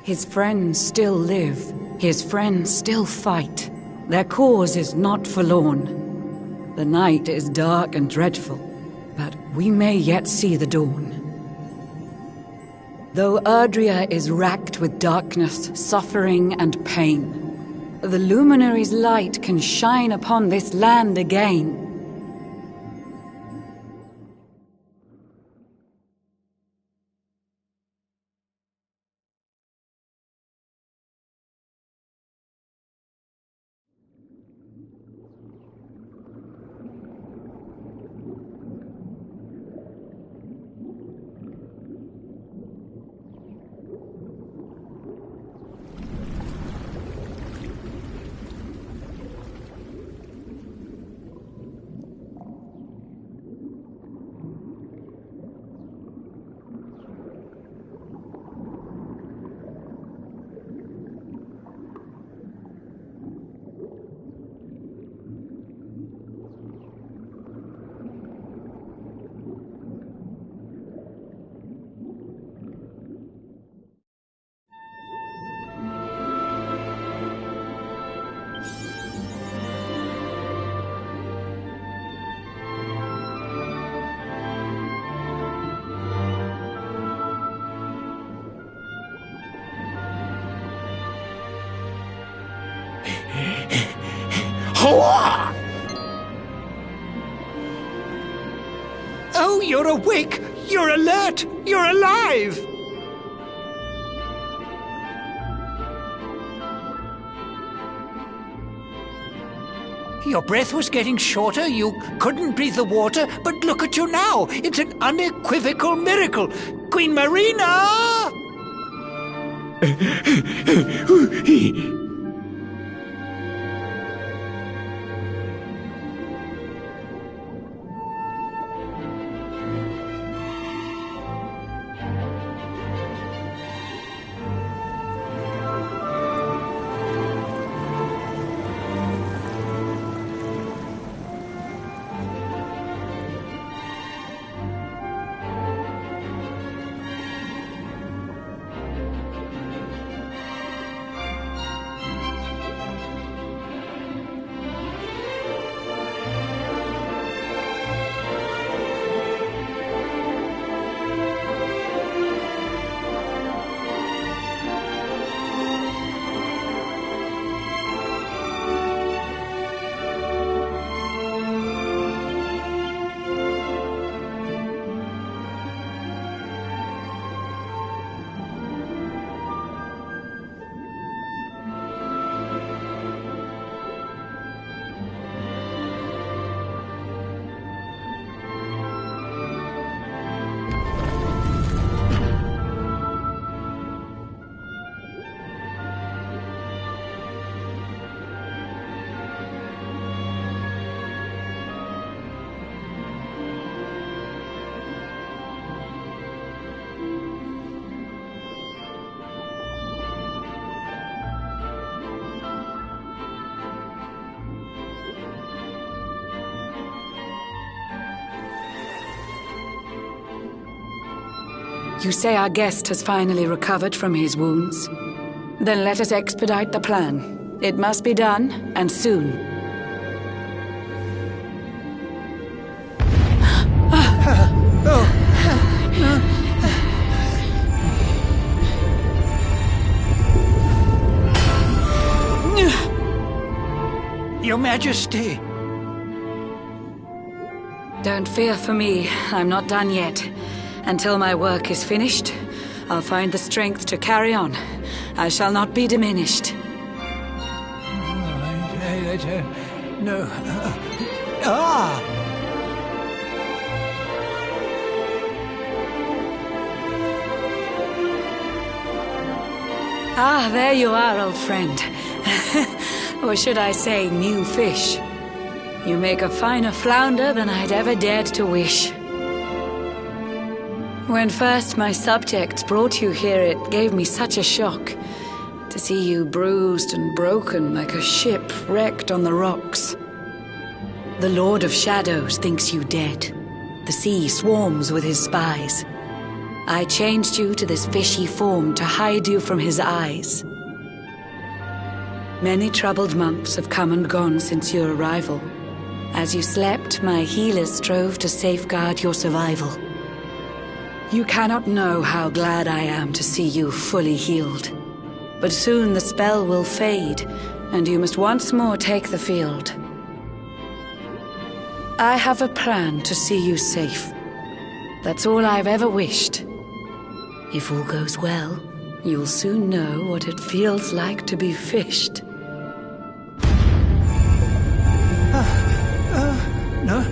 His friends still live. His friends still fight. Their cause is not forlorn. The night is dark and dreadful, but we may yet see the dawn. Though Erdrea is racked with darkness, suffering, and pain, the Luminary's light can shine upon this land again. Oh, you're awake! You're alert! You're alive! Your breath was getting shorter, you couldn't breathe the water, but look at you now! It's an unequivocal miracle! Queen Marina! You say our guest has finally recovered from his wounds? Then let us expedite the plan. It must be done, and soon. Your Majesty! Don't fear for me. I'm not done yet. Until my work is finished, I'll find the strength to carry on. I shall not be diminished. No. Ah, there you are, old friend. Or should I say, new fish. You make a finer flounder than I'd ever dared to wish. When first my subjects brought you here, it gave me such a shock to see you bruised and broken like a ship wrecked on the rocks. The Lord of Shadows thinks you dead. The sea swarms with his spies. I changed you to this fishy form to hide you from his eyes. Many troubled months have come and gone since your arrival. As you slept, my healers strove to safeguard your survival. You cannot know how glad I am to see you fully healed. But soon the spell will fade, and you must once more take the field. I have a plan to see you safe. That's all I've ever wished. If all goes well, you'll soon know what it feels like to be fished. No?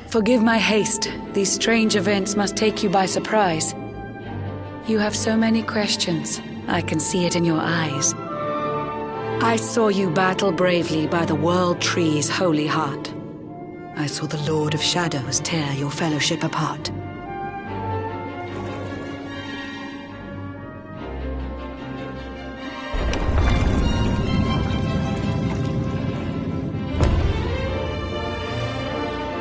Forgive my haste. These strange events must take you by surprise. You have so many questions. I can see it in your eyes. I saw you battle bravely by the World Tree's holy heart. I saw the Lord of Shadows tear your fellowship apart.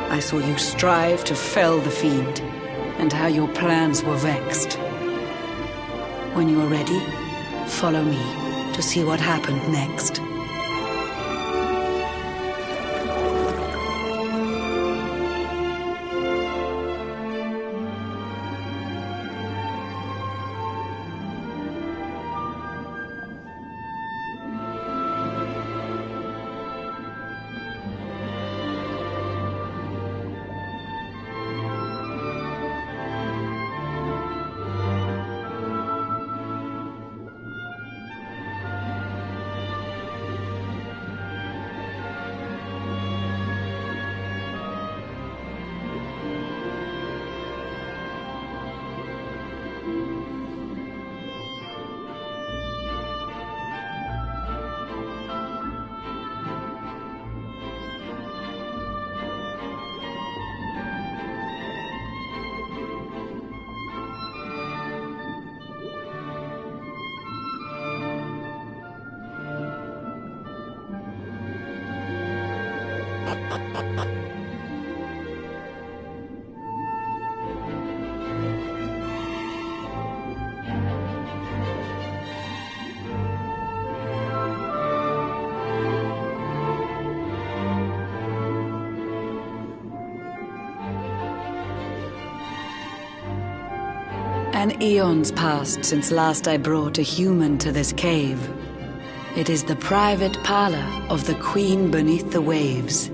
I saw you strive to fell the fiend, and how your plans were vexed. When you are ready, follow me to see what happened next. An eon's passed since last I brought a human to this cave. It is the private parlor of the Queen beneath the waves.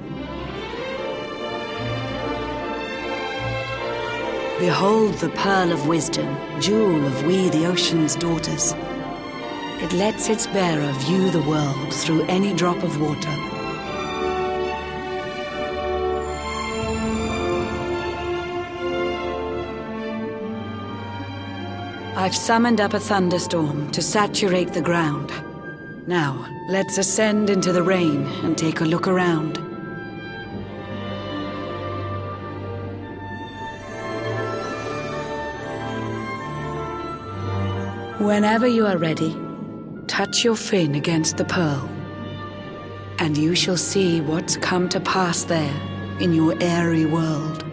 Behold the pearl of wisdom, jewel of we the ocean's daughters. It lets its bearer view the world through any drop of water. I've summoned up a thunderstorm to saturate the ground. Now, let's ascend into the rain and take a look around. Whenever you are ready, touch your fin against the pearl, and you shall see what's come to pass there in your airy world.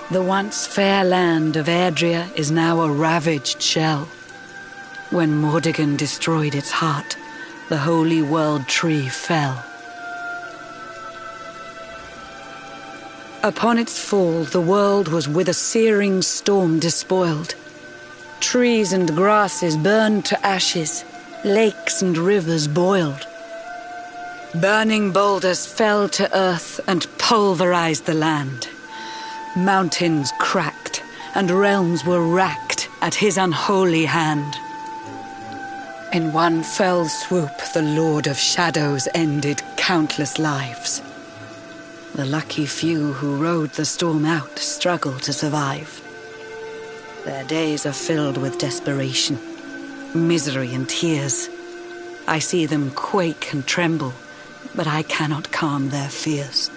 The once fair land of Erdrea is now a ravaged shell. When Mordegon destroyed its heart, the holy world tree fell. Upon its fall, the world was with a searing storm despoiled. Trees and grasses burned to ashes, Lakes and rivers boiled. Burning boulders fell to earth and pulverized the land. Mountains cracked, and realms were racked at his unholy hand. In one fell swoop, the Lord of Shadows ended countless lives. The lucky few who rode the storm out struggle to survive. Their days are filled with desperation, misery and tears. I see them quake and tremble, but I cannot calm their fears.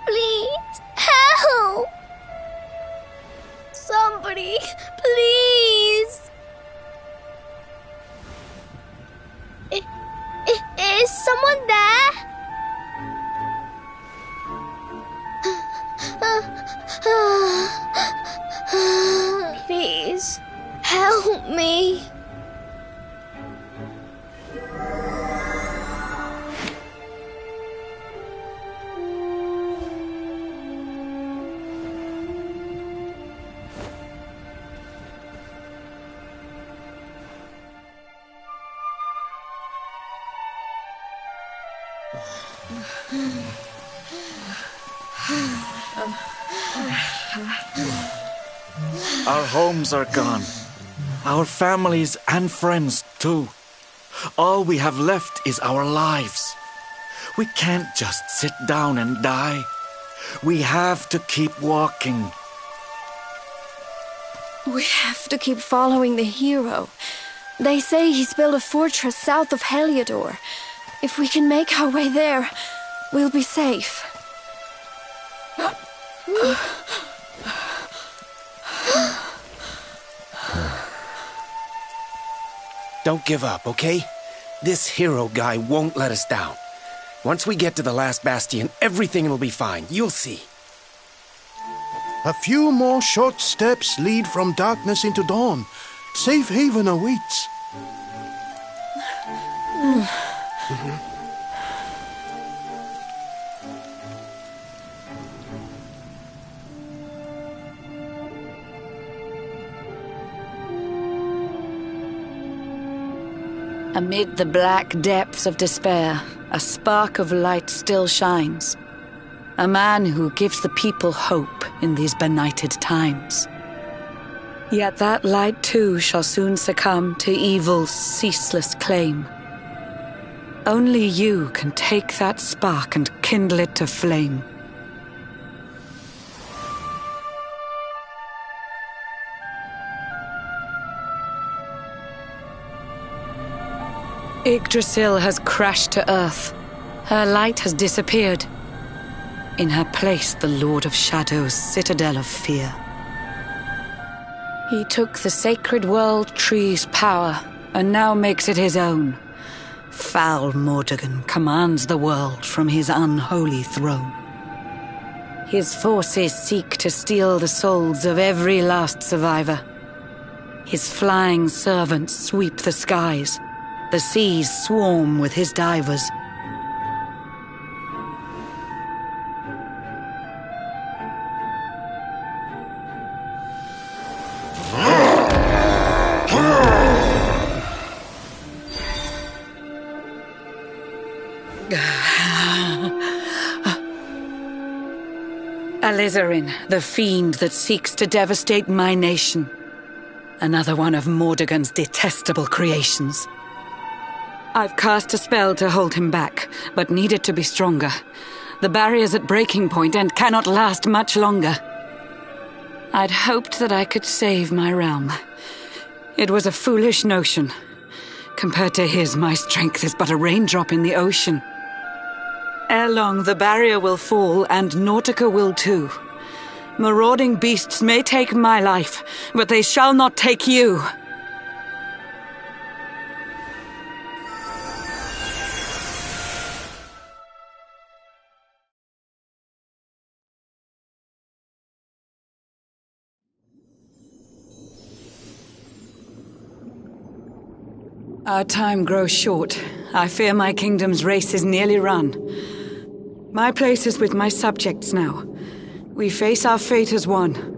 Please, help! Somebody, please! Is someone there? Please, help me. Our homes are gone. Our families and friends too. All we have left is our lives. We can't just sit down and die. We have to keep walking. We have to keep following the hero. They say he's built a fortress south of Heliodor. If we can make our way there, we'll be safe. Don't give up, okay? This hero guy won't let us down. Once we get to the last bastion, everything will be fine. You'll see. A few more short steps lead from darkness into dawn. Safe haven awaits. Amid the black depths of despair, a spark of light still shines. A man who gives the people hope in these benighted times. Yet that light too shall soon succumb to evil's ceaseless claim. Only you can take that spark and kindle it to flame. Yggdrasil has crashed to earth. Her light has disappeared. In her place, the Lord of Shadows' citadel of fear. He took the sacred world tree's power and now makes it his own. Foul Mordegon commands the world from his unholy throne. His forces seek to steal the souls of every last survivor. His flying servants sweep the skies. The seas swarm with his divers. Alizarin, the fiend that seeks to devastate my nation. Another one of Mordegon's detestable creations. I've cast a spell to hold him back, but need it to be stronger. The barrier's at breaking point and cannot last much longer. I'd hoped that I could save my realm. It was a foolish notion. Compared to his, my strength is but a raindrop in the ocean. Ere long, the barrier will fall, and Nautica will too. Marauding beasts may take my life, but they shall not take you. Our time grows short. I fear my kingdom's race is nearly run. My place is with my subjects now. We face our fate as one.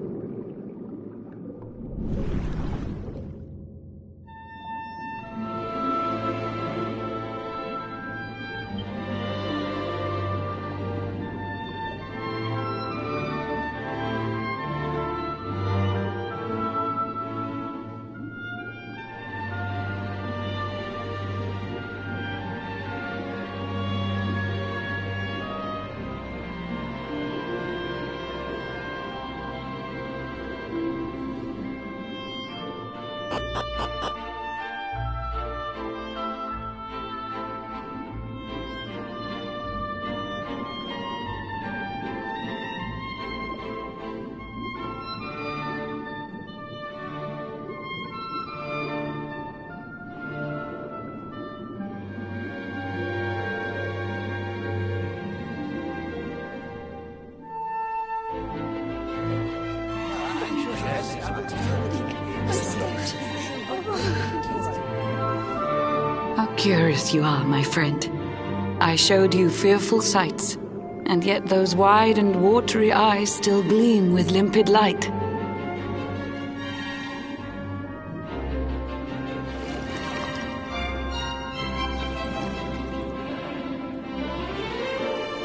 How curious you are, my friend. I showed you fearful sights, and yet those wide and watery eyes still gleam with limpid light.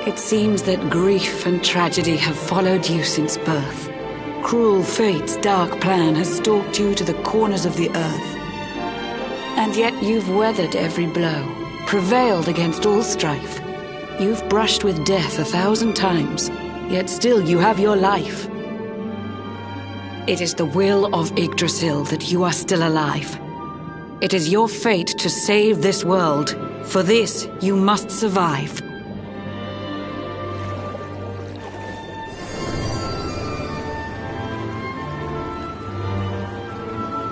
It seems that grief and tragedy have followed you since birth. Cruel fate's dark plan has stalked you to the corners of the earth. And yet you've weathered every blow, prevailed against all strife. You've brushed with death 1,000 times, yet still you have your life. It is the will of Yggdrasil that you are still alive. It is your fate to save this world. For this, you must survive.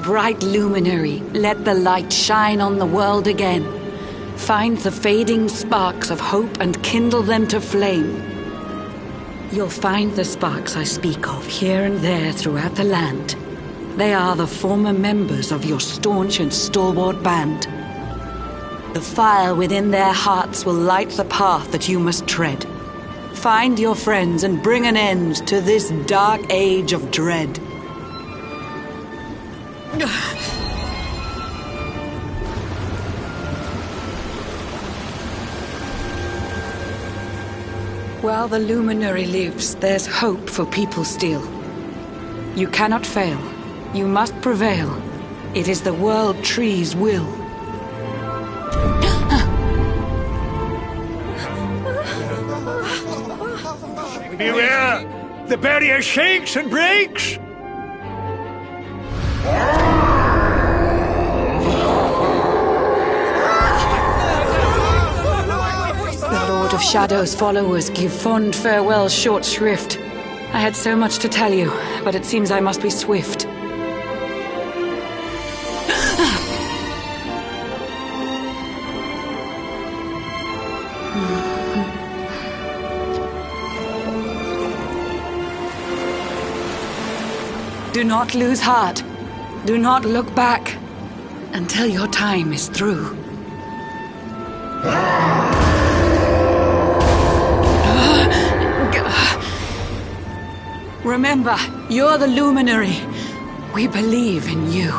Bright luminary, let the light shine on the world again. Find the fading sparks of hope and kindle them to flame. You'll find the sparks I speak of here and there throughout the land. They are the former members of your staunch and stalwart band. The fire within their hearts will light the path that you must tread. Find your friends and bring an end to this dark age of dread. While the luminary lives, there's hope for people still. You cannot fail. You must prevail. It is the World Tree's will. Beware! The barrier shakes and breaks! The Lord of Shadow's followers give fond farewell short shrift. I had so much to tell you, but it seems I must be swift. Do not lose heart. Do not look back until your time is through. Remember, you're the luminary. We believe in you.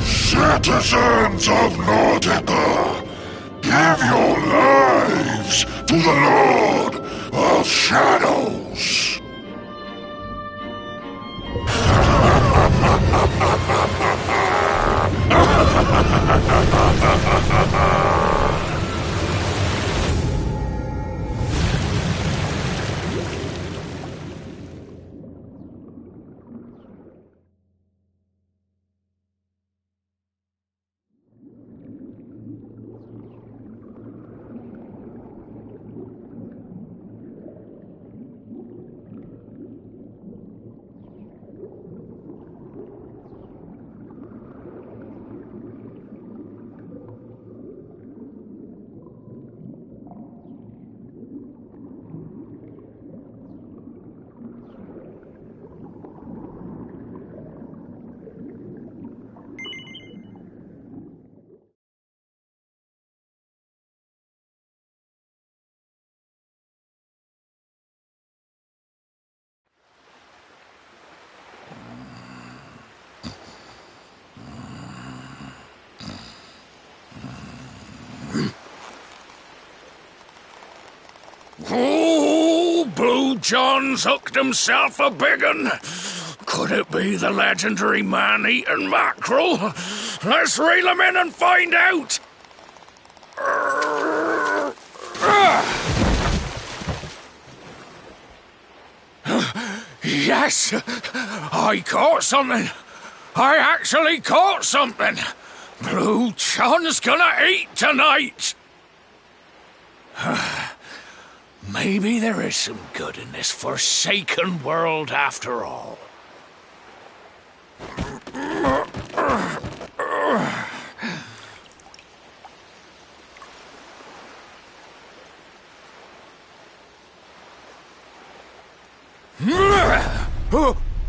Citizens of Nautica, give your lives to the Lord of Shadows. John's hooked himself a big un. Could it be the legendary man-eating mackerel? Let's reel him in and find out! Yes! I caught something! I actually caught something! Blue John's gonna eat tonight! Maybe there is some good in this forsaken world after all.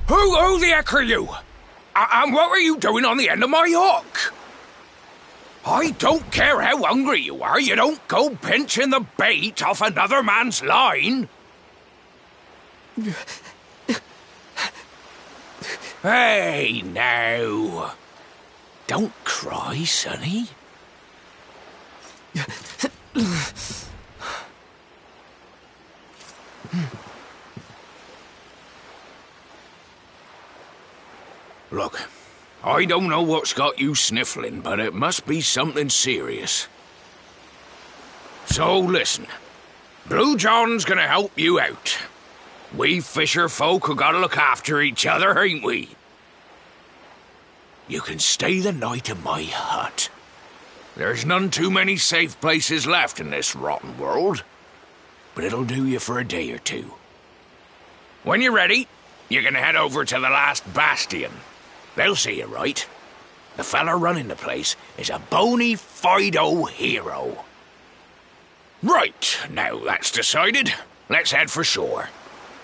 Who the heck are you? And what were you doing on the end of my hook? I don't care how hungry you are, you don't go pinching the bait off another man's line. Hey, now. Don't cry, sonny. Look, I don't know what's got you sniffling, but it must be something serious. So listen, Blue John's gonna help you out. We fisher folk have gotta look after each other, ain't we? You can stay the night in my hut. There's none too many safe places left in this rotten world, but it'll do you for a day or two. When you're ready, you can head over to the last bastion. They'll see you right. The fella running the place is a bony Fido hero. Right, now that's decided. Let's head for shore.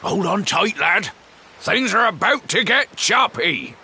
Hold on tight, lad. Things are about to get choppy.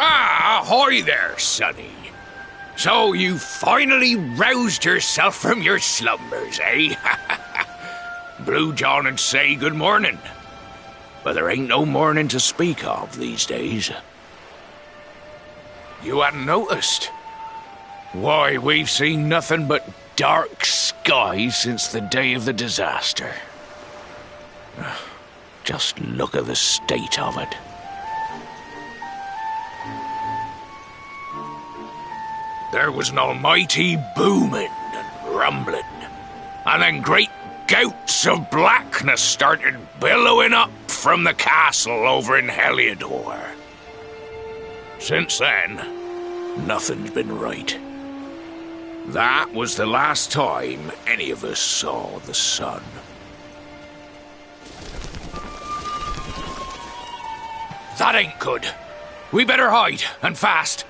Ahoy there, sonny. So you finally roused yourself from your slumbers, eh? Blue John would say good morning. But there ain't no morning to speak of these days. You hadn't noticed? Why, we've seen nothing but dark skies since the day of the disaster. Just look at the state of it. There was an almighty booming and rumbling, and then great gouts of blackness started billowing up from the castle over in Heliodor. Since then, nothing's been right. That was the last time any of us saw the sun. That ain't good. We better hide, and fast.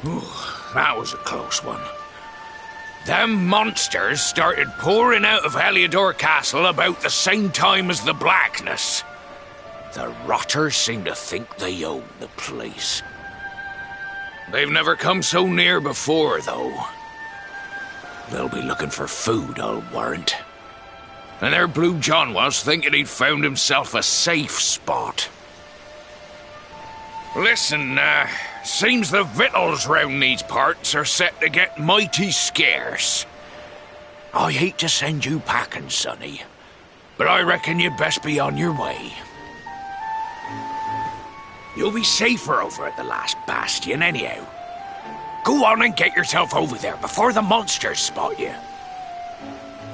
Ooh, that was a close one. Them monsters started pouring out of Heliodor Castle about the same time as the blackness. The rotters seem to think they own the place. They've never come so near before, though. They'll be looking for food, I'll warrant. And there Blue John was, thinking he'd found himself a safe spot. Listen, seems the victuals round these parts are set to get mighty scarce. I hate to send you packing, sonny, but I reckon you'd best be on your way. You'll be safer over at the last bastion anyhow. Go on and get yourself over there before the monsters spot you.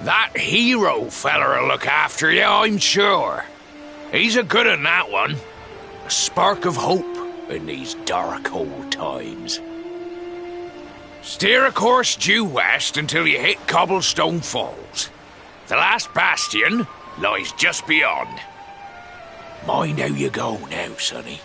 That hero feller'll look after you, I'm sure. He's a good un, that one. A spark of hope in these dark old times. Steer a course due west until you hit Cobblestone Falls. The last bastion lies just beyond. Mind how you go now, sonny.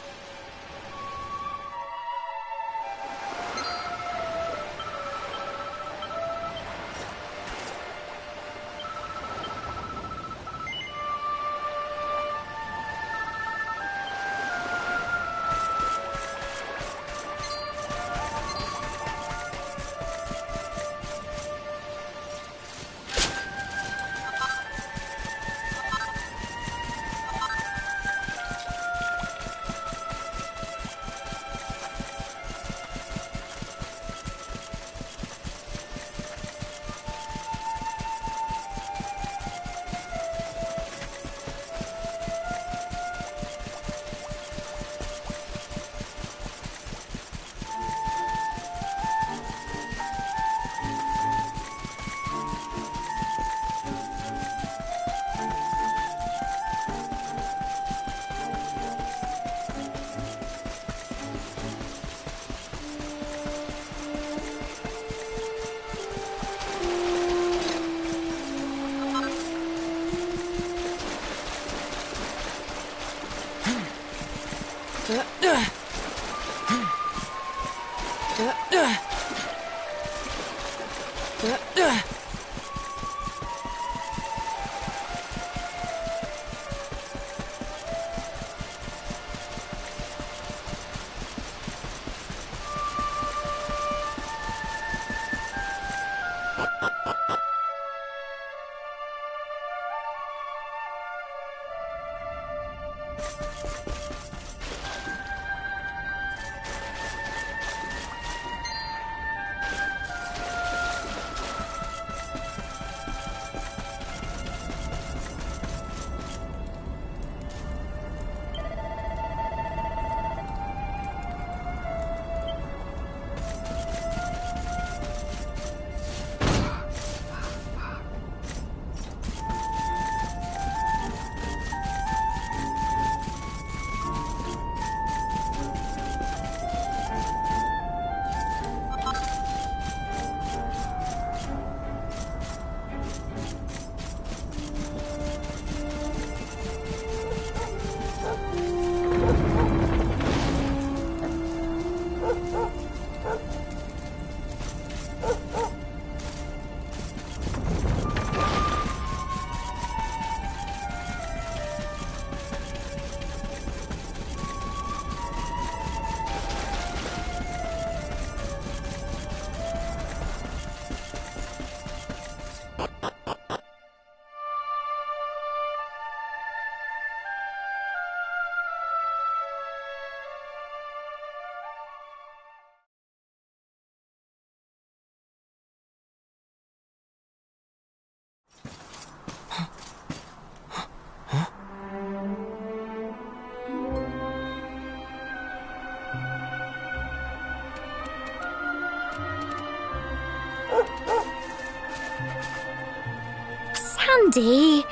Sandy,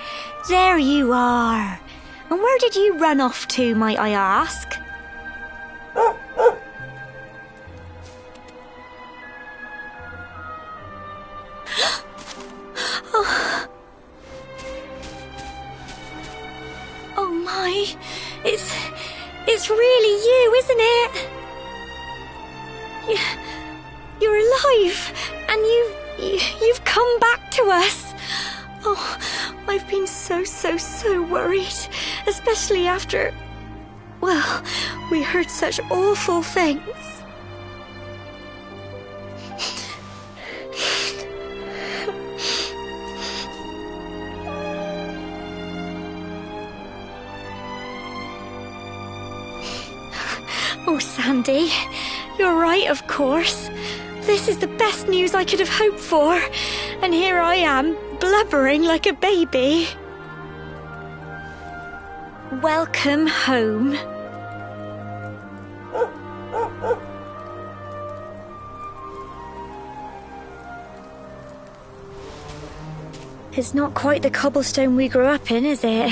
there you are. And where did you run off to, might I ask? Oh my, it's really you, isn't it? You're alive, and you've come back to us. Oh, I've been so worried, especially after, well, we heard such awful things. Oh, Sandy, you're right, of course. This is the best news I could have hoped for, and here I am, blubbering like a baby. Welcome home. It's not quite the cobblestone we grew up in, is it?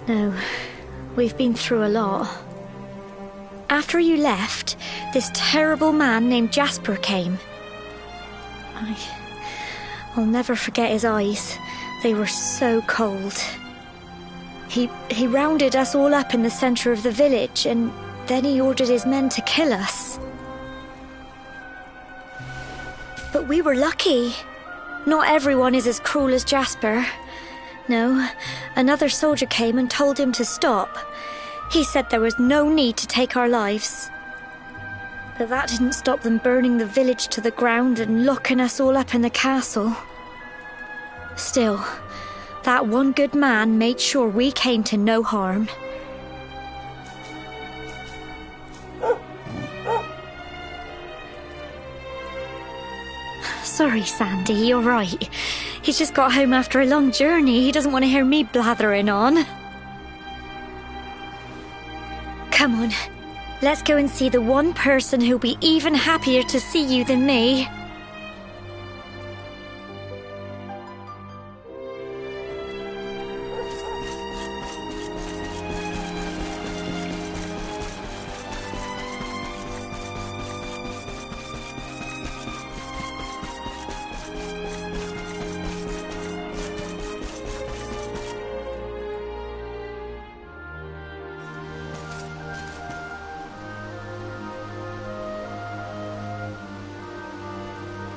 No, We've been through a lot. After you left, this terrible man named Jasper came. I'll never forget his eyes. They were so cold. He rounded us all up in the center of the village, and then he ordered his men to kill us. But we were lucky. Not everyone is as cruel as Jasper. No, another soldier came and told him to stop. He said there was no need to take our lives. But that didn't stop them burning the village to the ground and locking us all up in the castle. Still, that one good man made sure we came to no harm. Sorry, Sandy, you're right. He's just got home after a long journey. He doesn't want to hear me blathering on. Come on, let's go and see the one person who'll be even happier to see you than me.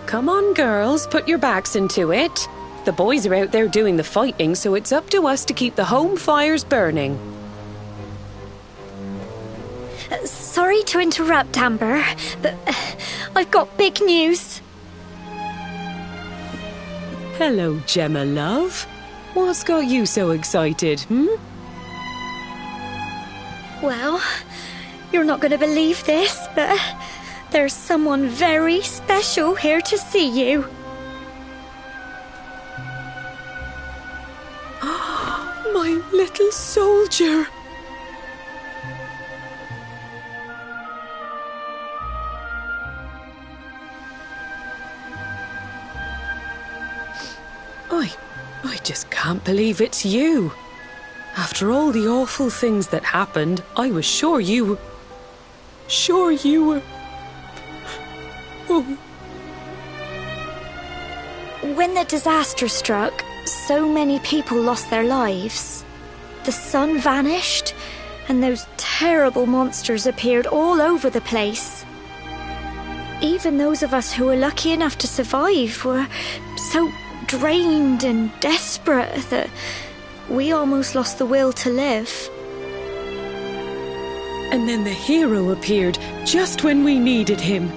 Come on, girls, put your backs into it. The boys are out there doing the fighting, so it's up to us to keep the home fires burning. Sorry to interrupt, Amber, but I've got big news. Hello, Gemma, love. What's got you so excited, Well, you're not going to believe this, but there's someone very special here to see you. My little soldier. I just can't believe it's you. After all the awful things that happened, I was sure you were... Oh. When the disaster struck, so many people lost their lives. The sun vanished, and those terrible monsters appeared all over the place. Even those of us who were lucky enough to survive were so drained and desperate that we almost lost the will to live. And then the hero appeared just when we needed him.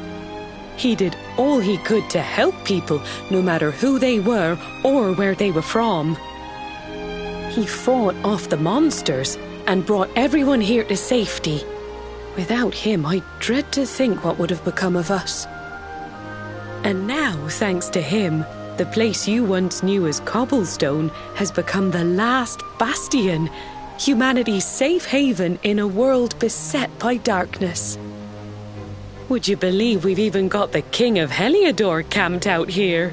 He did all he could to help people, no matter who they were or where they were from. He fought off the monsters and brought everyone here to safety. Without him, I dread to think what would have become of us. And now, thanks to him, the place you once knew as Cobblestone has become the last bastion, humanity's safe haven in a world beset by darkness. Would you believe we've even got the King of Heliodor camped out here?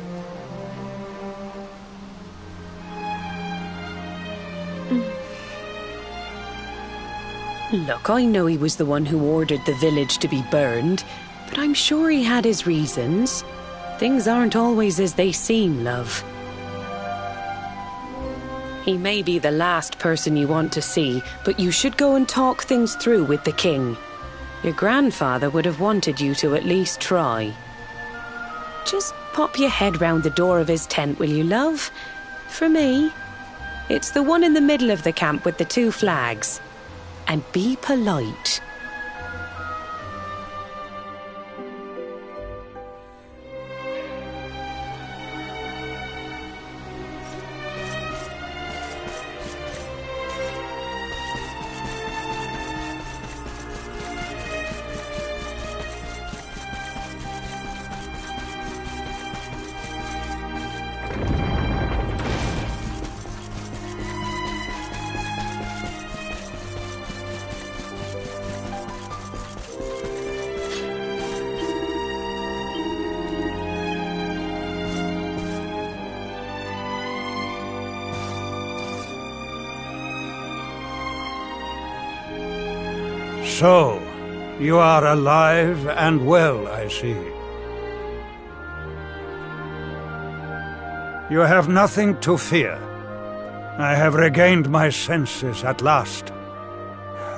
Look, I know he was the one who ordered the village to be burned, but I'm sure he had his reasons. Things aren't always as they seem, love. He may be the last person you want to see, but you should go and talk things through with the king. Your grandfather would have wanted you to at least try. Just pop your head round the door of his tent, will you, love? For me. It's the one in the middle of the camp with the 2 flags. And be polite. So, you are alive and well, I see. You have nothing to fear. I have regained my senses at last.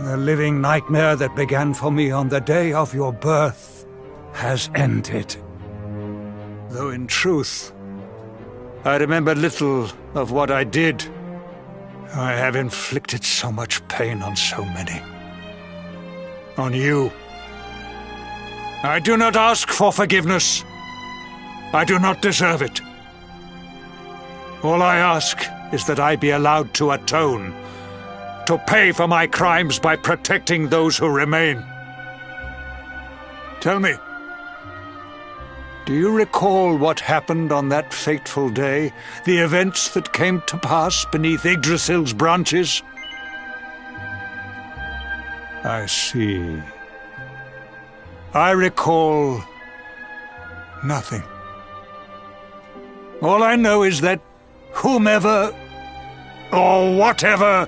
The living nightmare that began for me on the day of your birth has ended. Though in truth, I remember little of what I did. I have inflicted so much pain on so many. On you. I do not ask for forgiveness. I do not deserve it. All I ask is that I be allowed to atone, to pay for my crimes by protecting those who remain. Tell me, do you recall what happened on that fateful day? The events that came to pass beneath Yggdrasil's branches? I see. I recall nothing. All I know is that whomever or whatever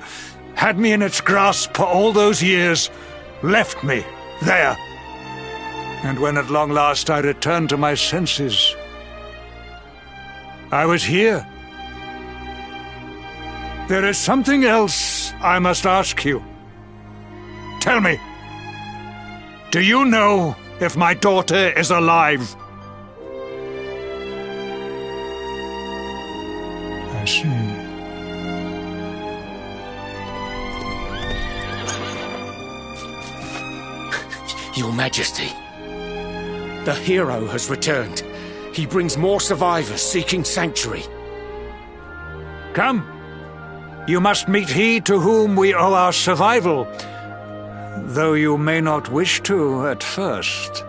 had me in its grasp for all those years left me there. And when at long last I returned to my senses, I was here. There is something else I must ask you. Tell me, do you know if my daughter is alive? I see. Your Majesty, the hero has returned. He brings more survivors seeking sanctuary. Come. You must meet he to whom we owe our survival, though you may not wish to at first.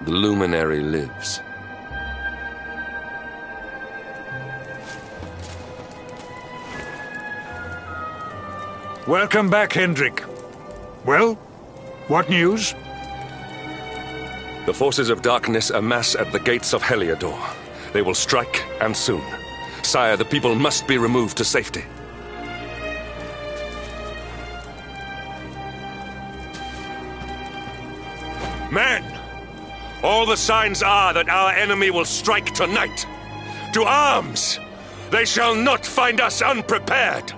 The luminary lives. Welcome back, Hendrik. Well, what news? The forces of darkness amass at the gates of Heliodor. They will strike, and soon. Sire, the people must be removed to safety. Men! All the signs are that our enemy will strike tonight. To arms! They shall not find us unprepared!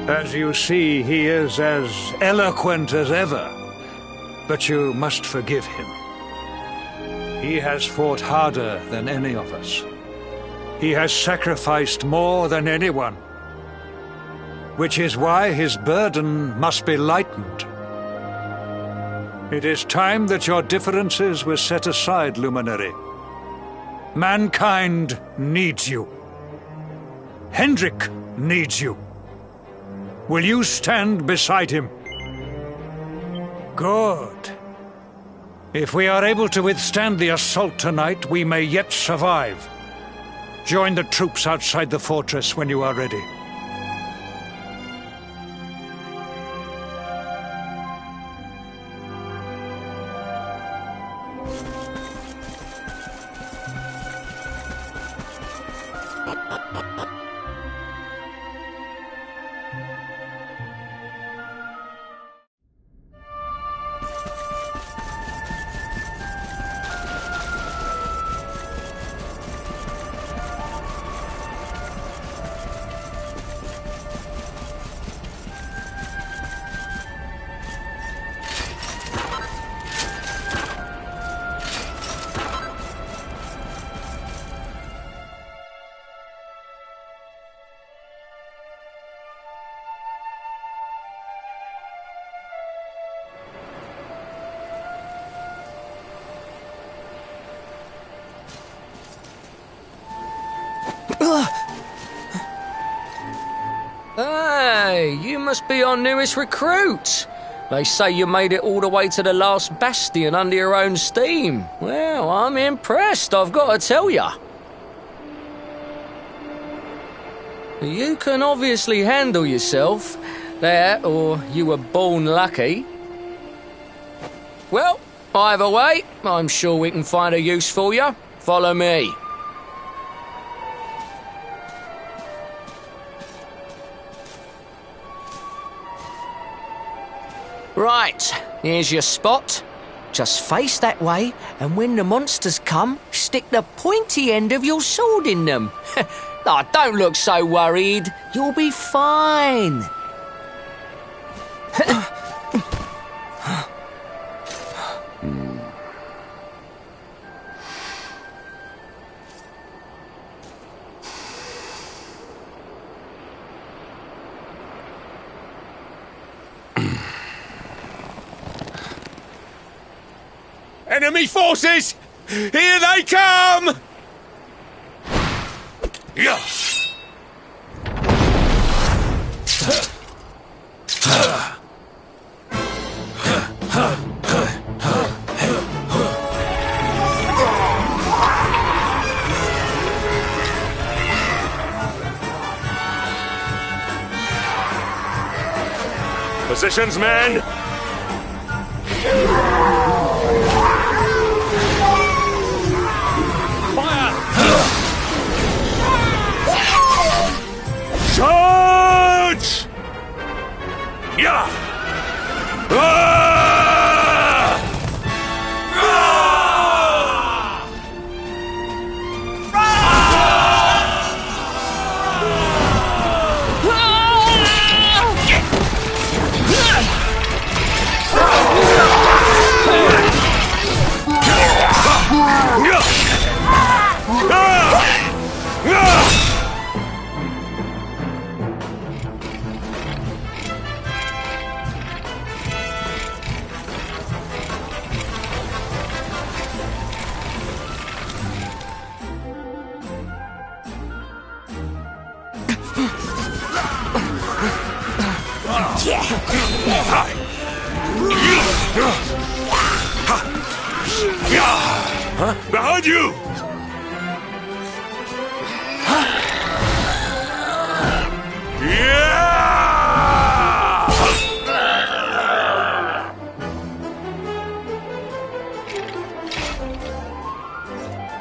As you see, he is as eloquent as ever. But you must forgive him. He has fought harder than any of us. He has sacrificed more than anyone. Which is why his burden must be lightened. It is time that your differences were set aside, Luminary. Mankind needs you. Hendrik needs you. Will you stand beside him? Good. If we are able to withstand the assault tonight, we may yet survive. Join the troops outside the fortress when you are ready. Hey, you must be our newest recruit. They say you made it all the way to the last bastion under your own steam. Well, I'm impressed, I've got to tell ya. You can obviously handle yourself. That, or you were born lucky. Well, either way, I'm sure we can find a use for you. Follow me. Right, here's your spot. Just face that way, and when the monsters come, stick the pointy end of your sword in them. Oh, don't look so worried. You'll be fine. Enemy forces! Here they come! Yeah. Positions, men! Charge! Yeah! Huh? Behind you!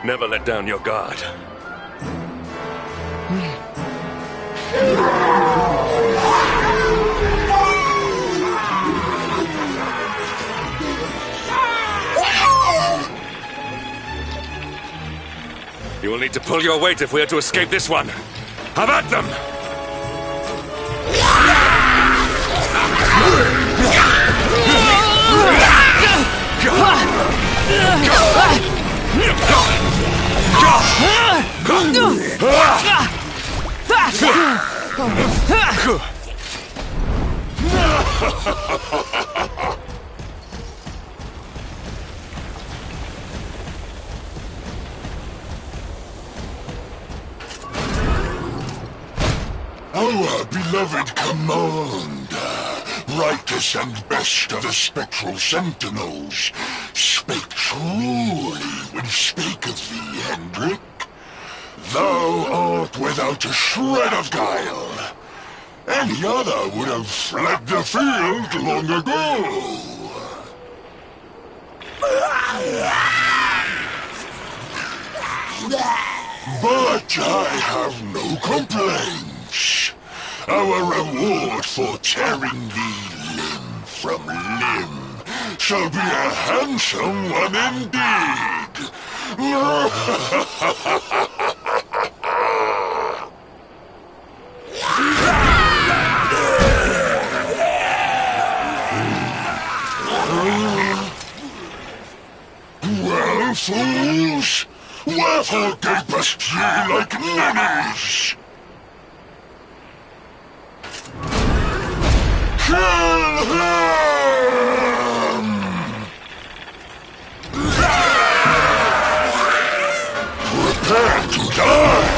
Never let down your guard. You will need to pull your weight if we are to escape this one. Have at them! Our beloved commander, brightest and best of the spectral sentinels, spake truly when spake of thee, Hendrik. Thou art without a shred of guile. Any other would have fled the field long ago. But I have no complaints. Our reward for tearing thee limb from limb shall be a handsome one indeed. Well, fools, wherefore gapest ye like ninnies? Kill him! Prepare to die!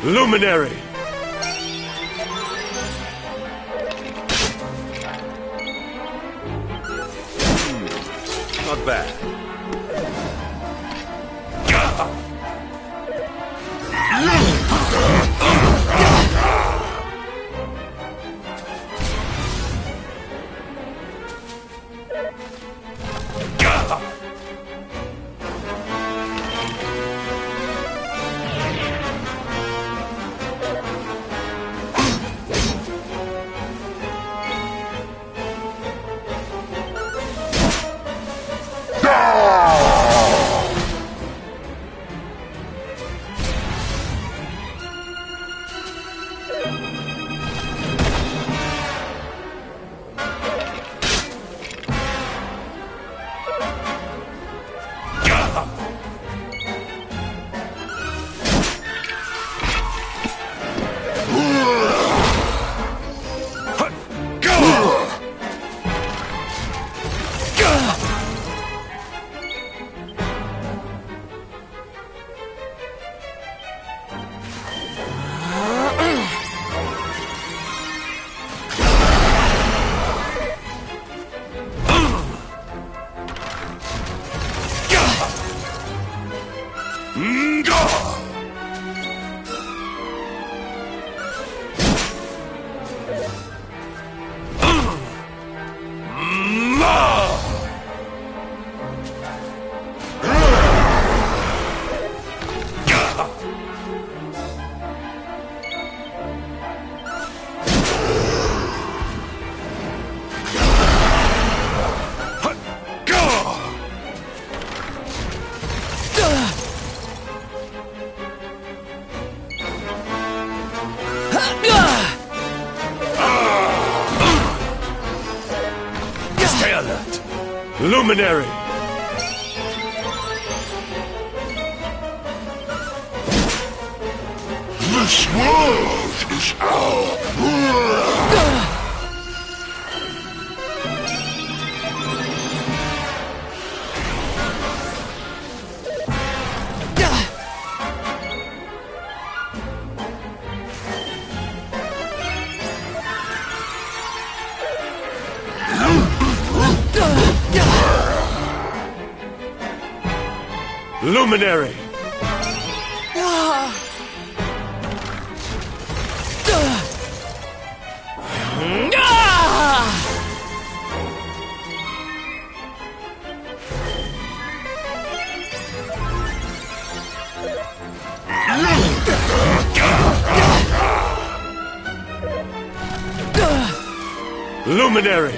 Luminary! Not bad. Stay alert. Luminary! This world is ours. Luminary! Luminary!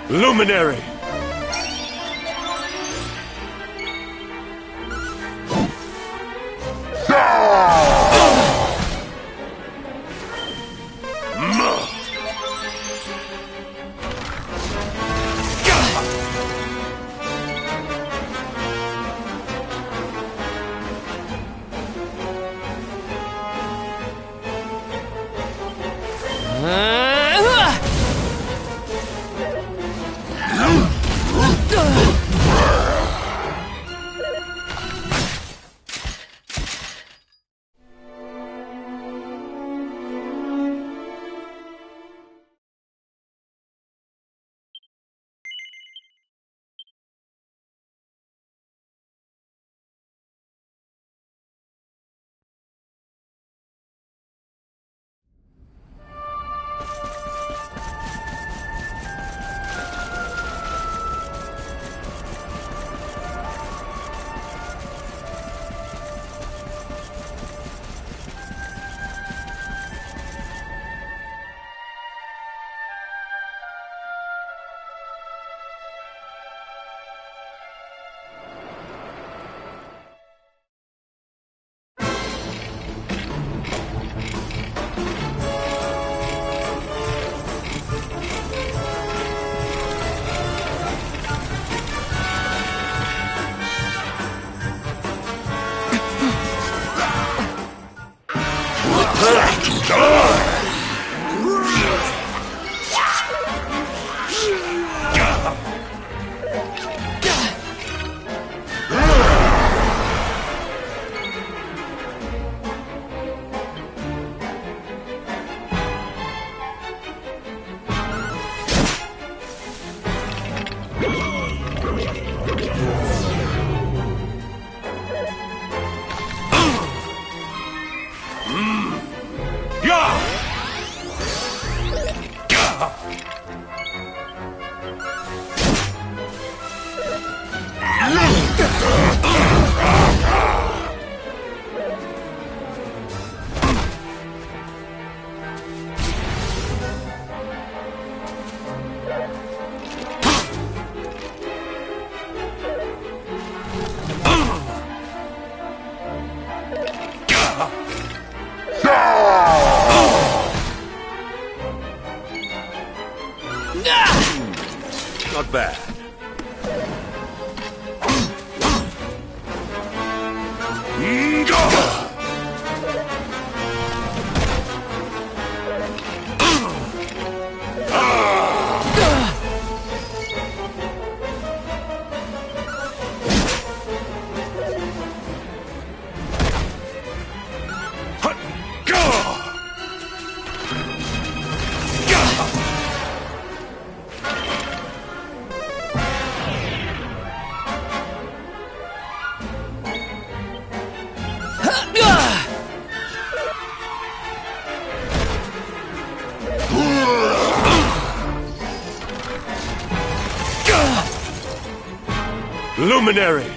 Luminary! Not bad. Luminary!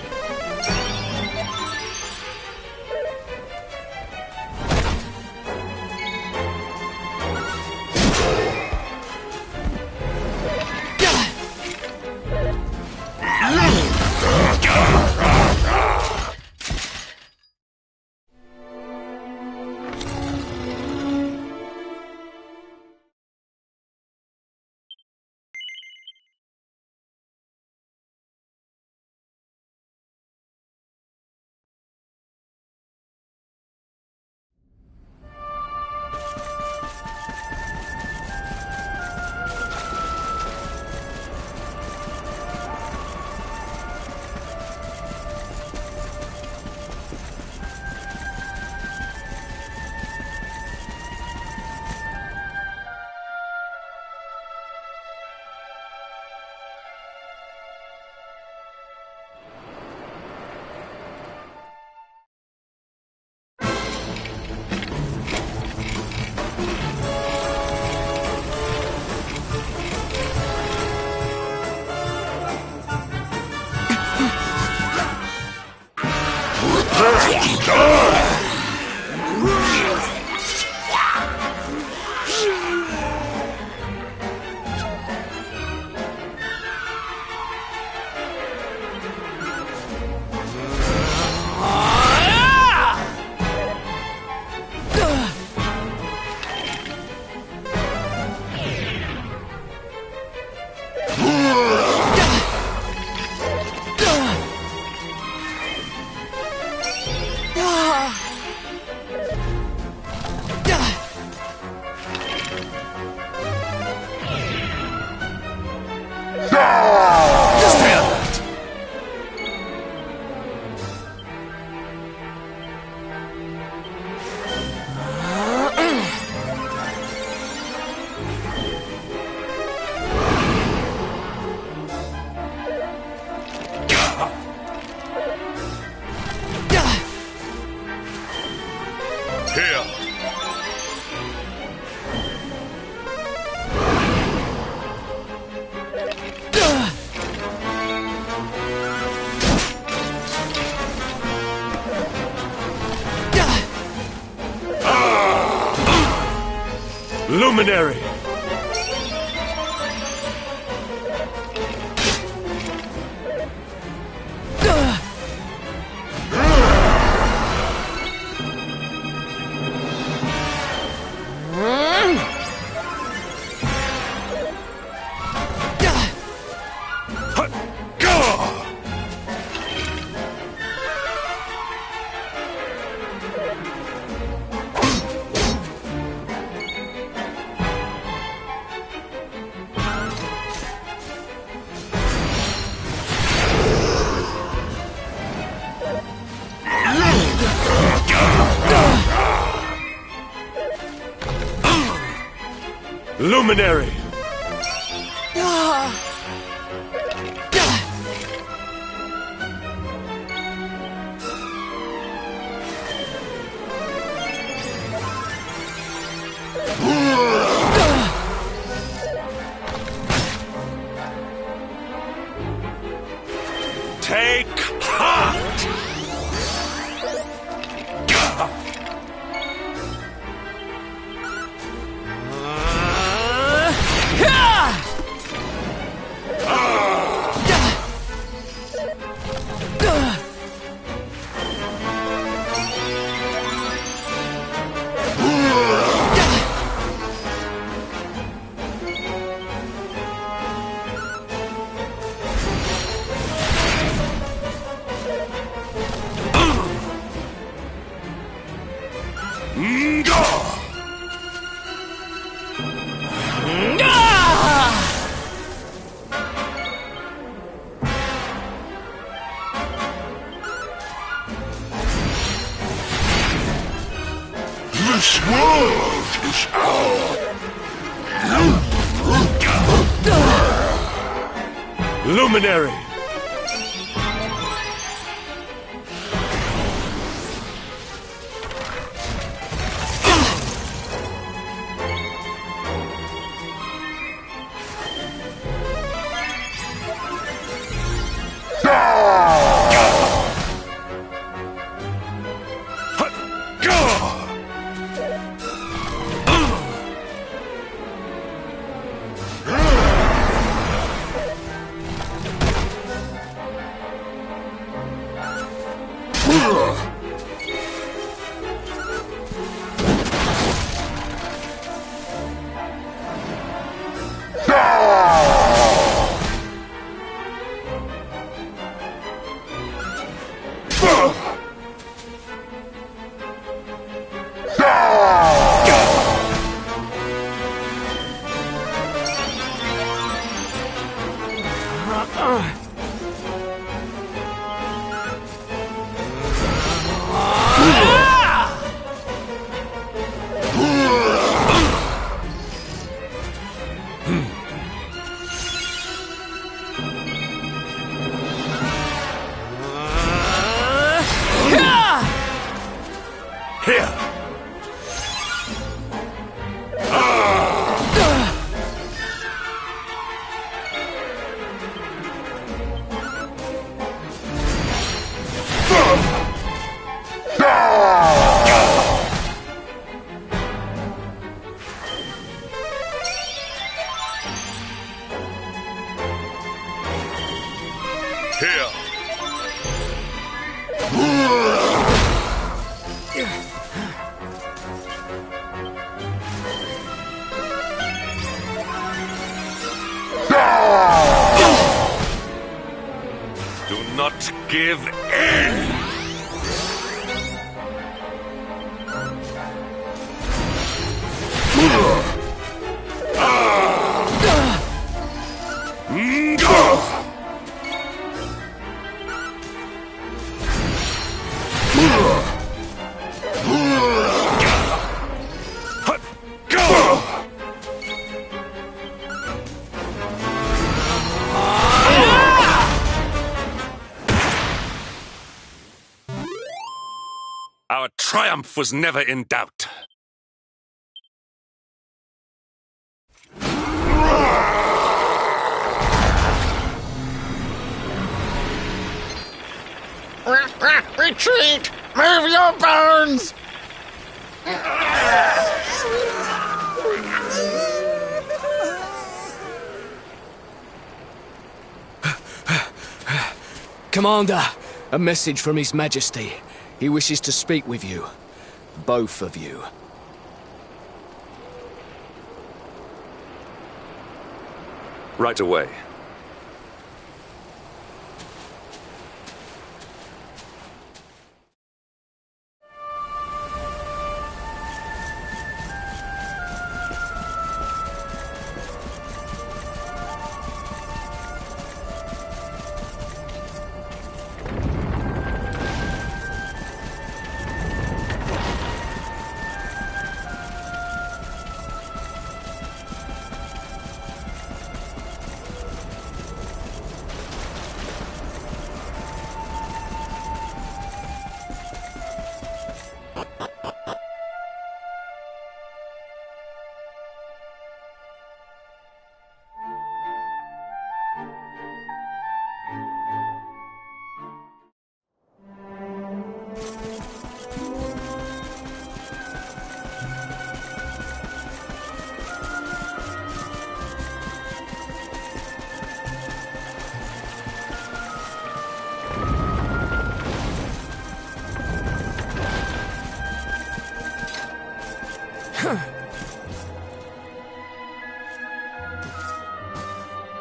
Luminary! Luminary! Luminary! Do not give in! Our triumph was never in doubt. Retreat! Move your bones! Commander, a message from His Majesty. He wishes to speak with you. Both of you. Right away.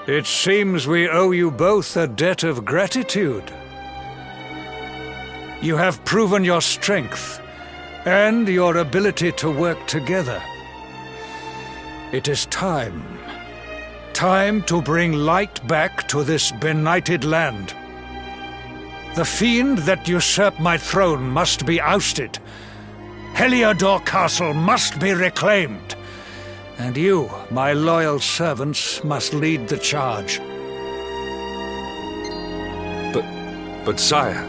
It seems we owe you both a debt of gratitude. You have proven your strength and your ability to work together. It is time. Time to bring light back to this benighted land. The fiend that usurped my throne must be ousted. Heliodor Castle must be reclaimed. And you, my loyal servants, must lead the charge. But sire...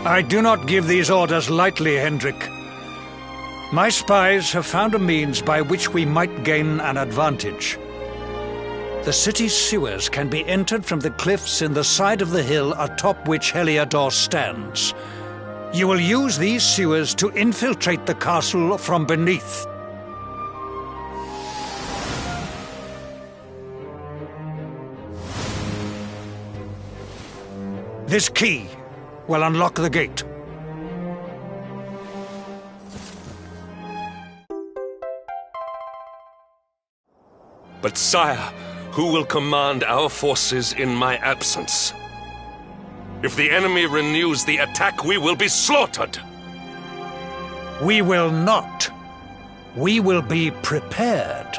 I do not give these orders lightly, Hendrik. My spies have found a means by which we might gain an advantage. The city's sewers can be entered from the cliffs in the side of the hill atop which Heliodor stands. You will use these sewers to infiltrate the castle from beneath. This key will unlock the gate. But sire, who will command our forces in my absence? If the enemy renews the attack, we will be slaughtered! We will not. We will be prepared.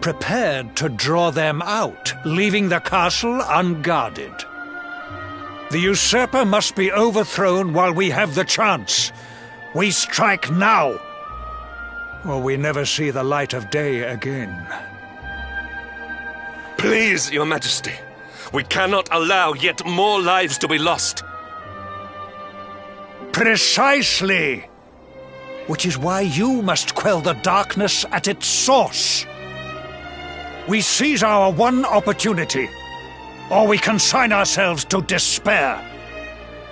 Prepared to draw them out, leaving the castle unguarded. The usurper must be overthrown while we have the chance. We strike now, or we never see the light of day again. Please, Your Majesty. We cannot allow yet more lives to be lost. Precisely! Which is why you must quell the darkness at its source. We seize our one opportunity, or we consign ourselves to despair.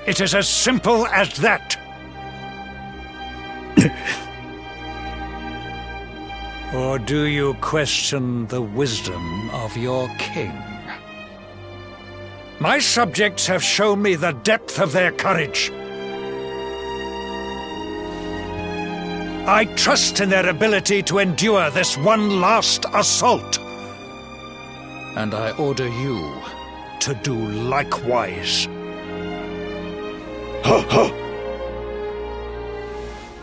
It is as simple as that. Or do you question the wisdom of your king? My subjects have shown me the depth of their courage. I trust in their ability to endure this one last assault. And I order you to do likewise.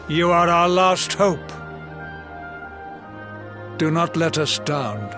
You are our last hope. Do not let us down.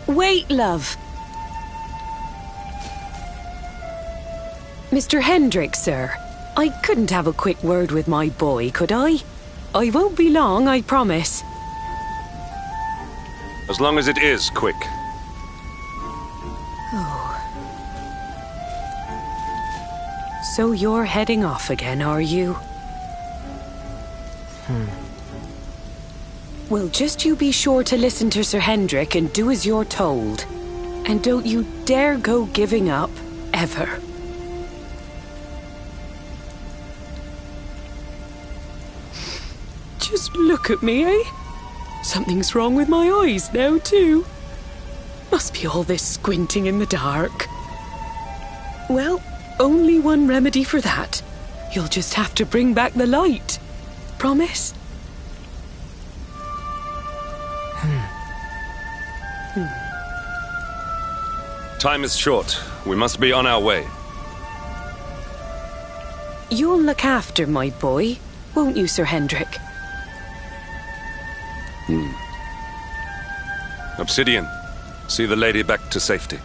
Wait, love. Mr. Hendrik, sir. I couldn't have a quick word with my boy, could I? I won't be long, I promise. As long as it is quick. Oh. So you're heading off again, are you? Well, just you be sure to listen to Sir Hendrik and do as you're told. And don't you dare go giving up, ever. Just look at me, eh? Something's wrong with my eyes now, too. Must be all this squinting in the dark. Well, only one remedy for that. You'll just have to bring back the light. Promise? Time is short. We must be on our way. You'll look after my boy, won't you, Sir Hendrik? Obsidian, see the lady back to safety.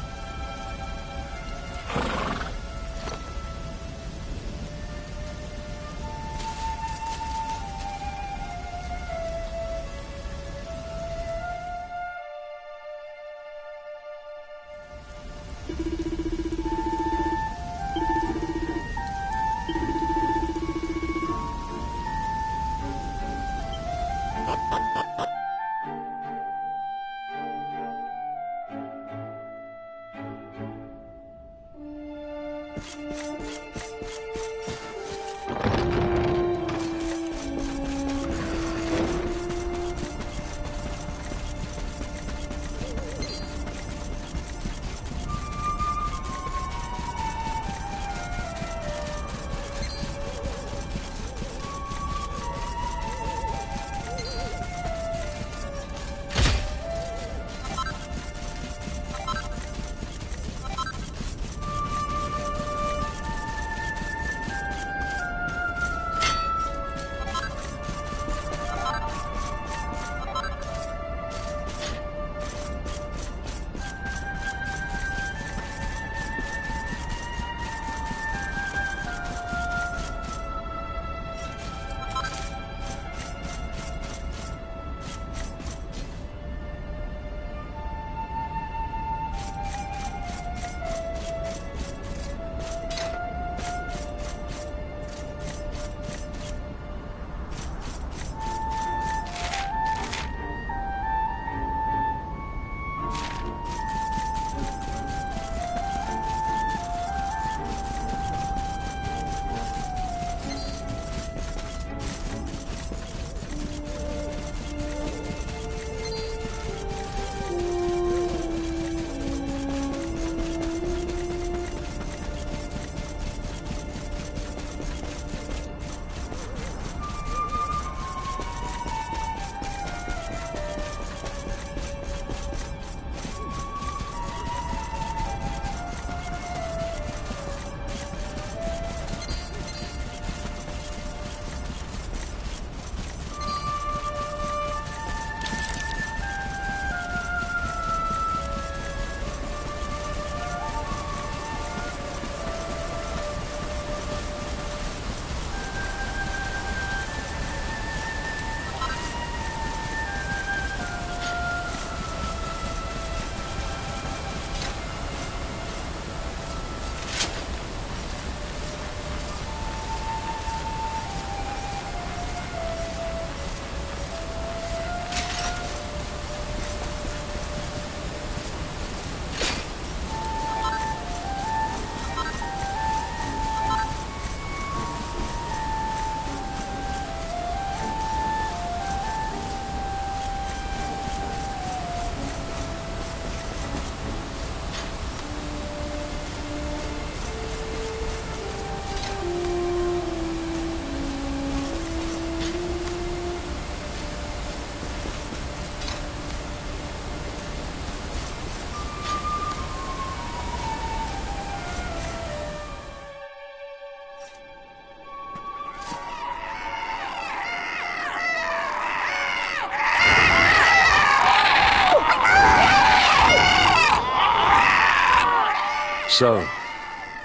So,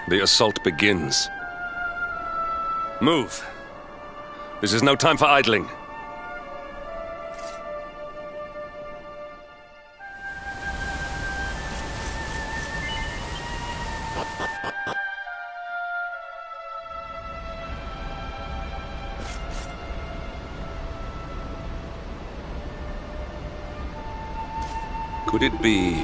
the assault begins. Move. This is no time for idling. Could it be...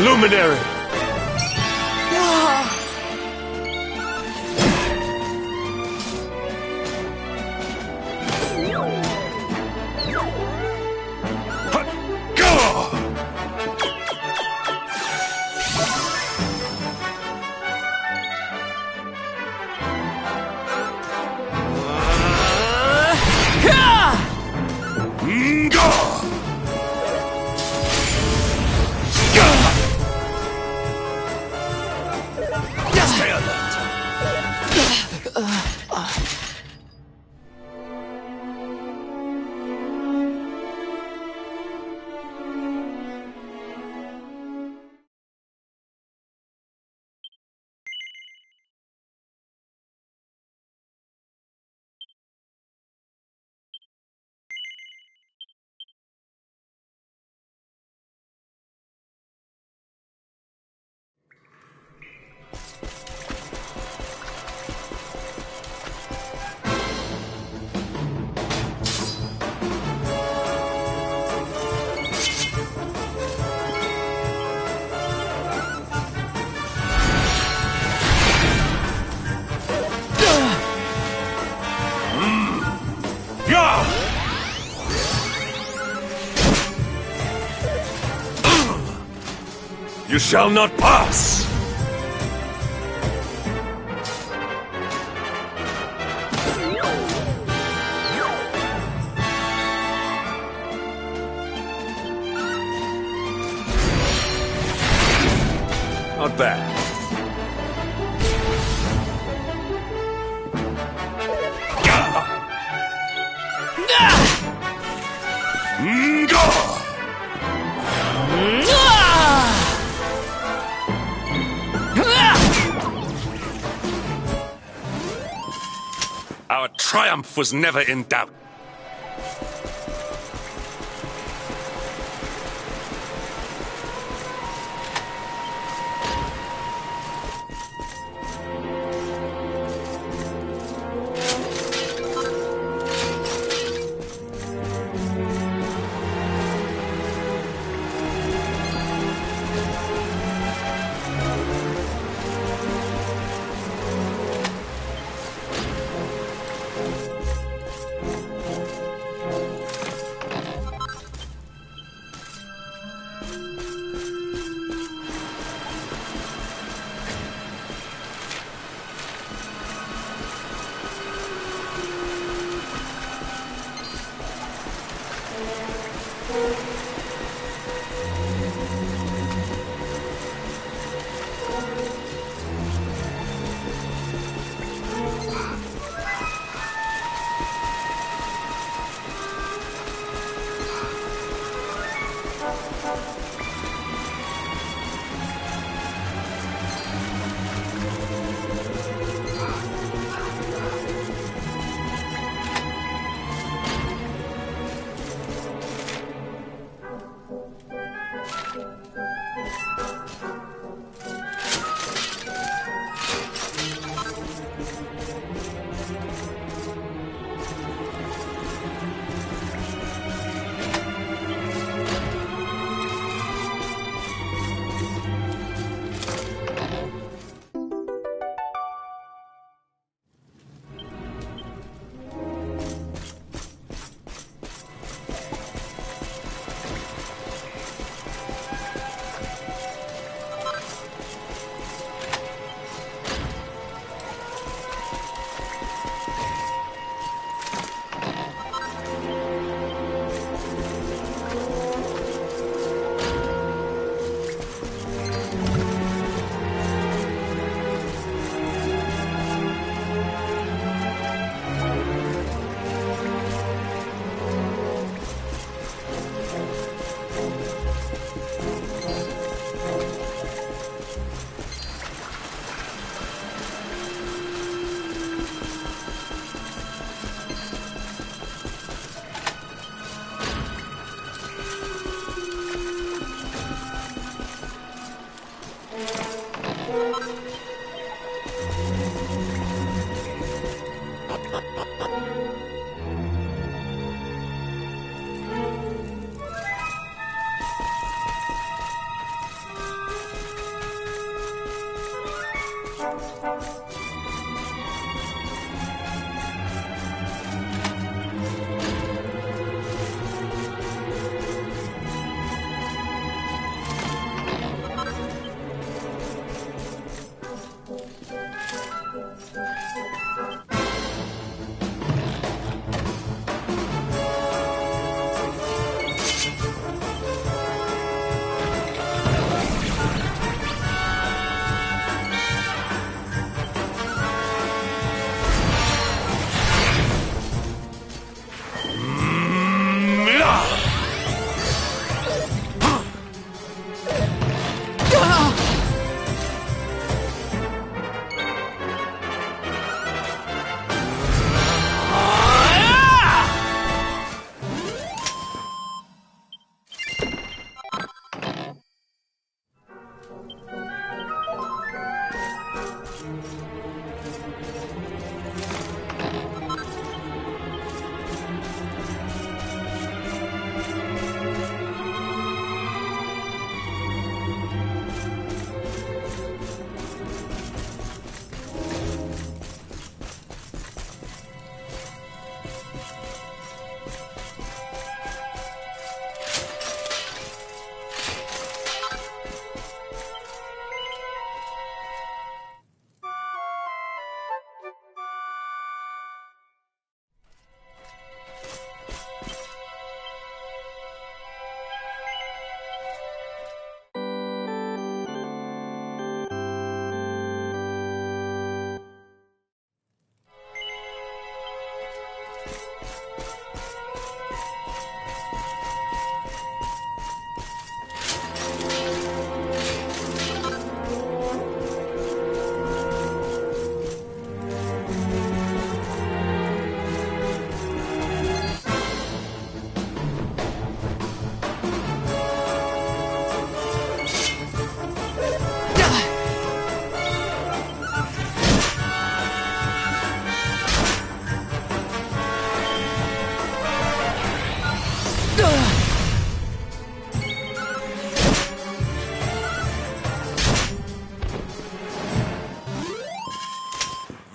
Luminary! You shall not pass! Not bad. Our triumph was never in doubt.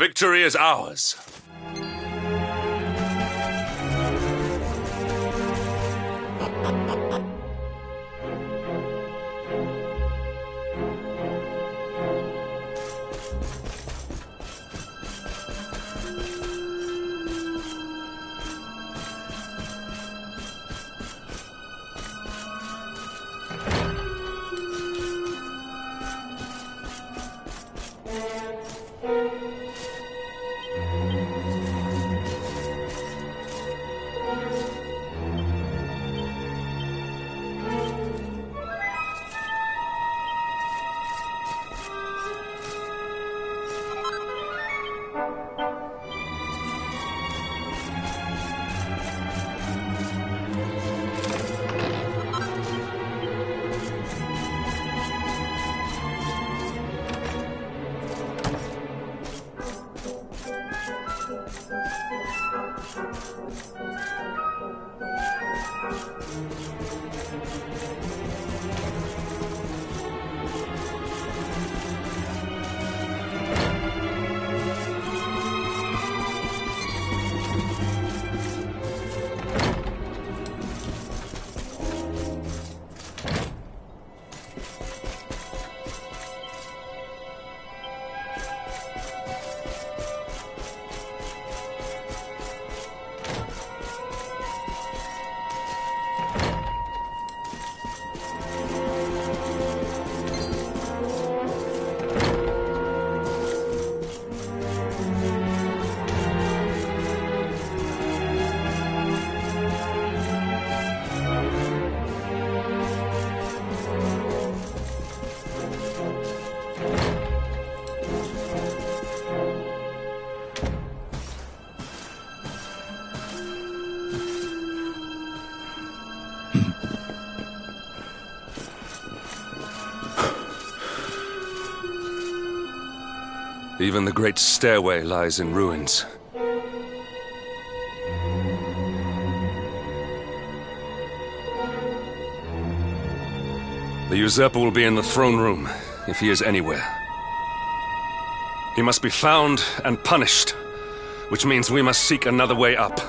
Victory is ours. Even the great stairway lies in ruins. The usurper will be in the throne room, if he is anywhere. He must be found and punished, which means we must seek another way up.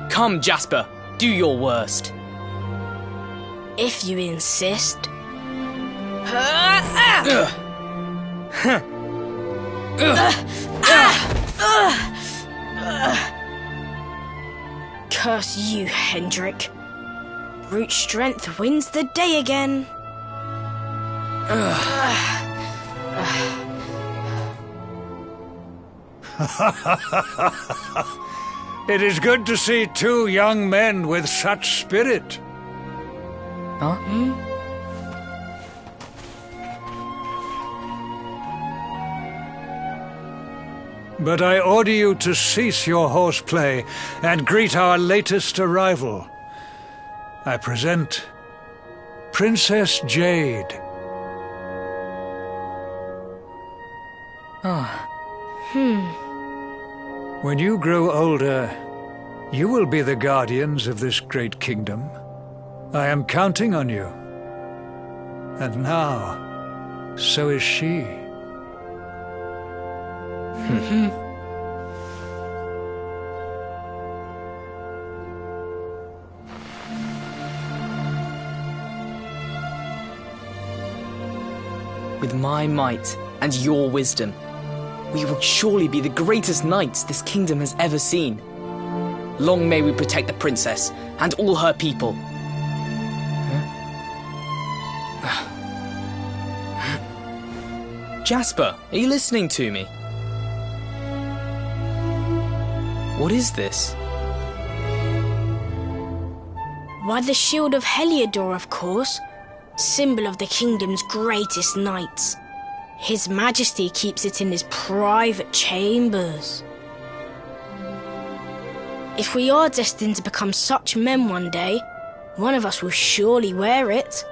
Come, Jasper, do your worst. If you insist. Curse you, Hendrik. Brute strength wins the day again. It is good to see two young men with such spirit. Huh? But I order you to cease your horseplay and greet our latest arrival. I present Princess Jade. When you grow older, you will be the guardians of this great kingdom. I am counting on you. And now, so is she. With my might and your wisdom, we will surely be the greatest knights this kingdom has ever seen. Long may we protect the princess and all her people. Jasper, are you listening to me? What is this? Why, the shield of Heliodor, of course. Symbol of the kingdom's greatest knights. His Majesty keeps it in his private chambers. If we are destined to become such men one day, one of us will surely wear it.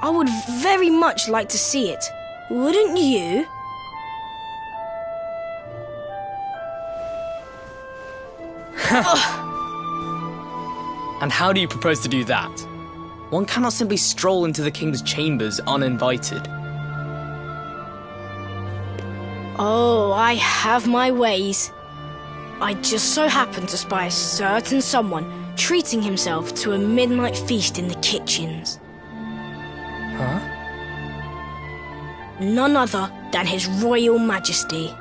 I would very much like to see it. Wouldn't you? And how do you propose to do that? One cannot simply stroll into the king's chambers uninvited. Oh, I have my ways. I just so happened to spy a certain someone treating himself to a midnight feast in the kitchens. Huh? None other than His Royal Majesty.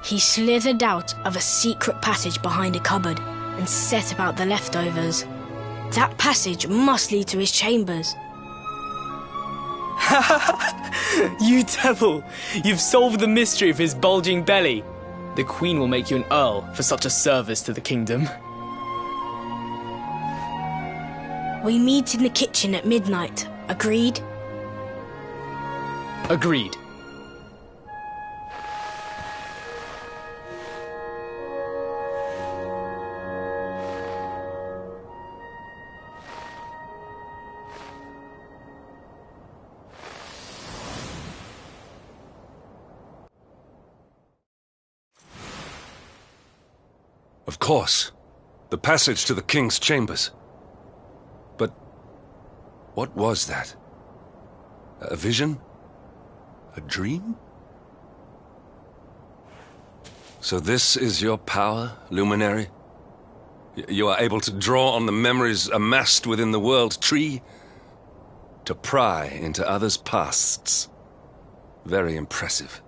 He slithered out of a secret passage behind a cupboard and set about the leftovers. That passage must lead to his chambers. You devil! You've solved the mystery of his bulging belly. The Queen will make you an Earl for such a service to the kingdom. We meet in the kitchen at midnight. Agreed? Agreed. Of course. The passage to the king's chambers. But what was that? A vision? A dream? So this is your power, Luminary? You are able to draw on the memories amassed within the world tree to pry into others' pasts. Very impressive.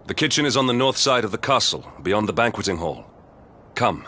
The kitchen is on the north side of the castle, beyond the banqueting hall. Come.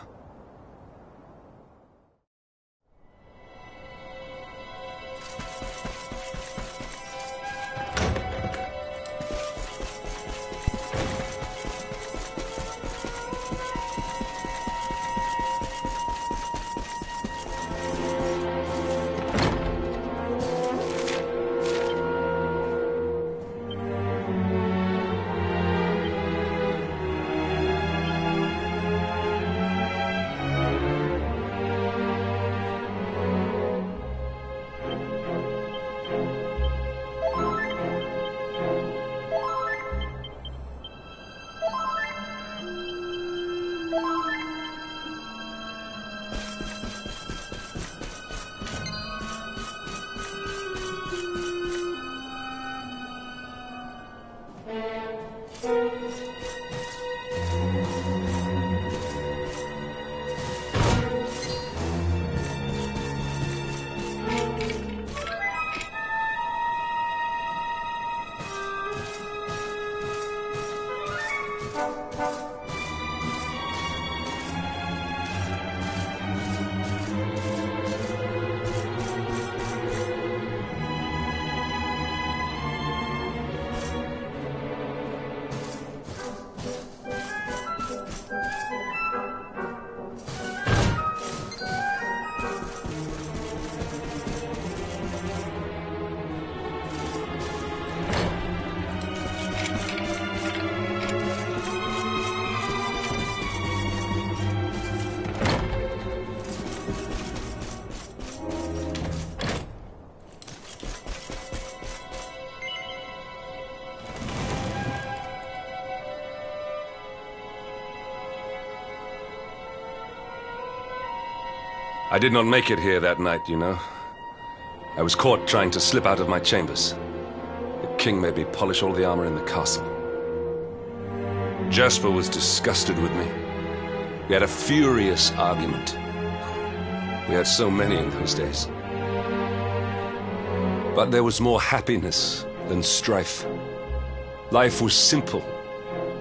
I did not make it here that night, you know. I was caught trying to slip out of my chambers. The king made me polish all the armor in the castle. Jasper was disgusted with me. We had a furious argument. We had so many in those days. But there was more happiness than strife. Life was simple.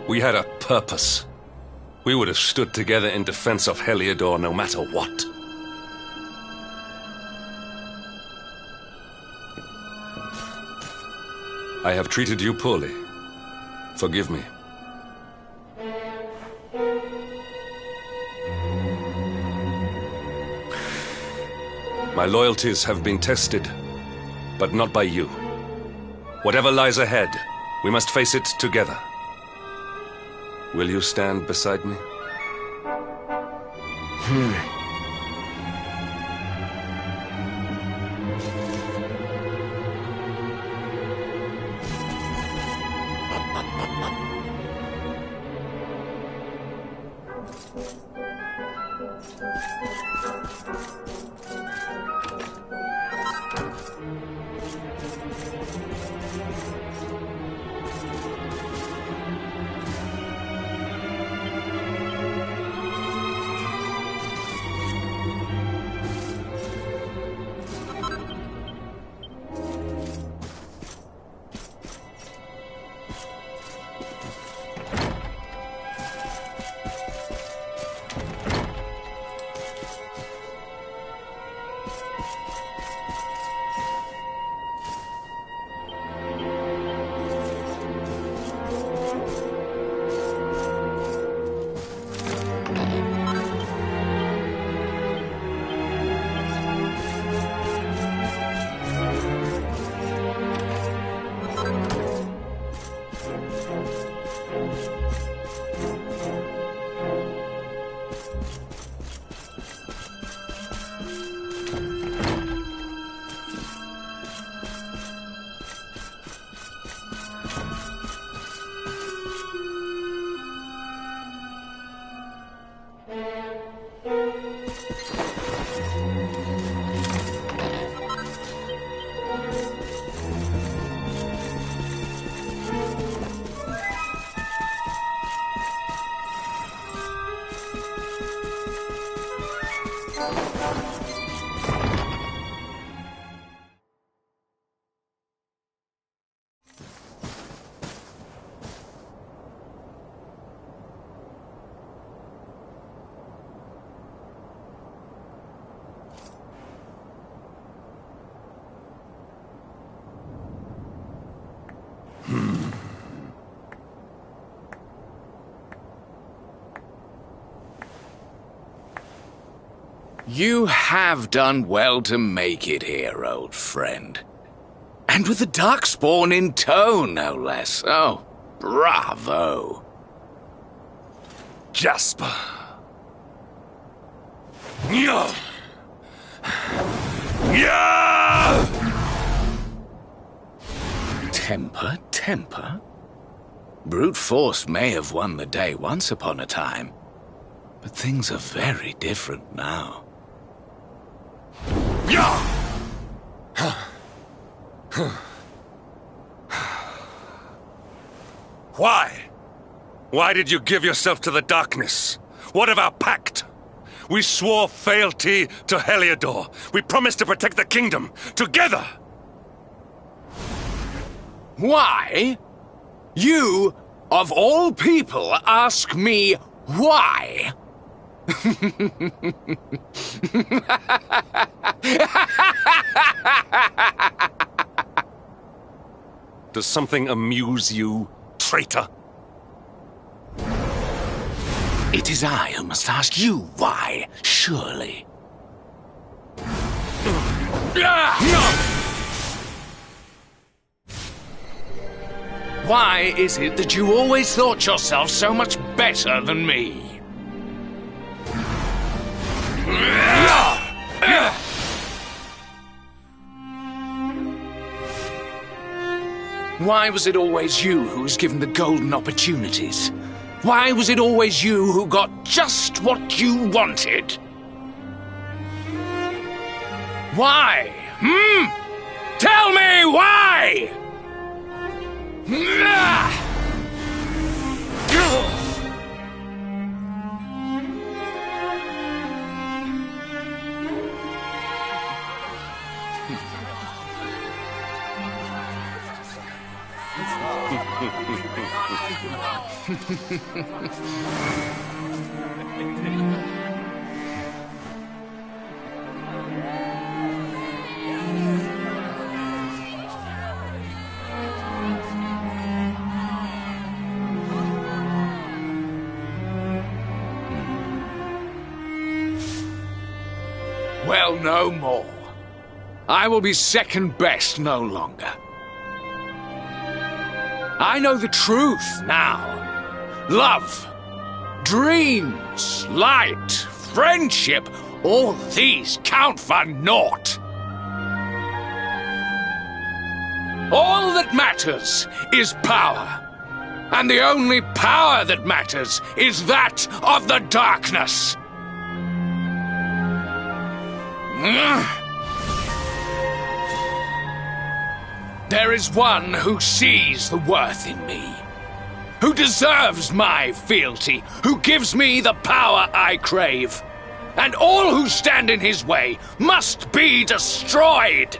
We had a purpose. We would have stood together in defense of Heliodor no matter what. I have treated you poorly. Forgive me. My loyalties have been tested, but not by you. Whatever lies ahead, we must face it together. Will you stand beside me? You have done well to make it here, old friend. And with the Darkspawn in tow, no less. Oh, bravo. Jasper. Yeah. Yeah. Temper, temper. Brute force may have won the day once upon a time, but things are very different now. Why? Why did you give yourself to the darkness? What of our pact? We swore fealty to Heliodor. We promised to protect the kingdom together. Why? You, of all people, ask me why? Does something amuse you, traitor? It is I who must ask you why, surely. Why is it that you always thought yourself so much better than me? Why was it always you who was given the golden opportunities? Why was it always you who got just what you wanted? Why? Tell me why! Well, no more. I will be second best no longer. I know the truth now. Love, dreams, light, friendship, all these count for naught. All that matters is power. And the only power that matters is that of the darkness. There is one who sees the worth in me, who deserves my fealty, who gives me the power I crave, and all who stand in his way must be destroyed.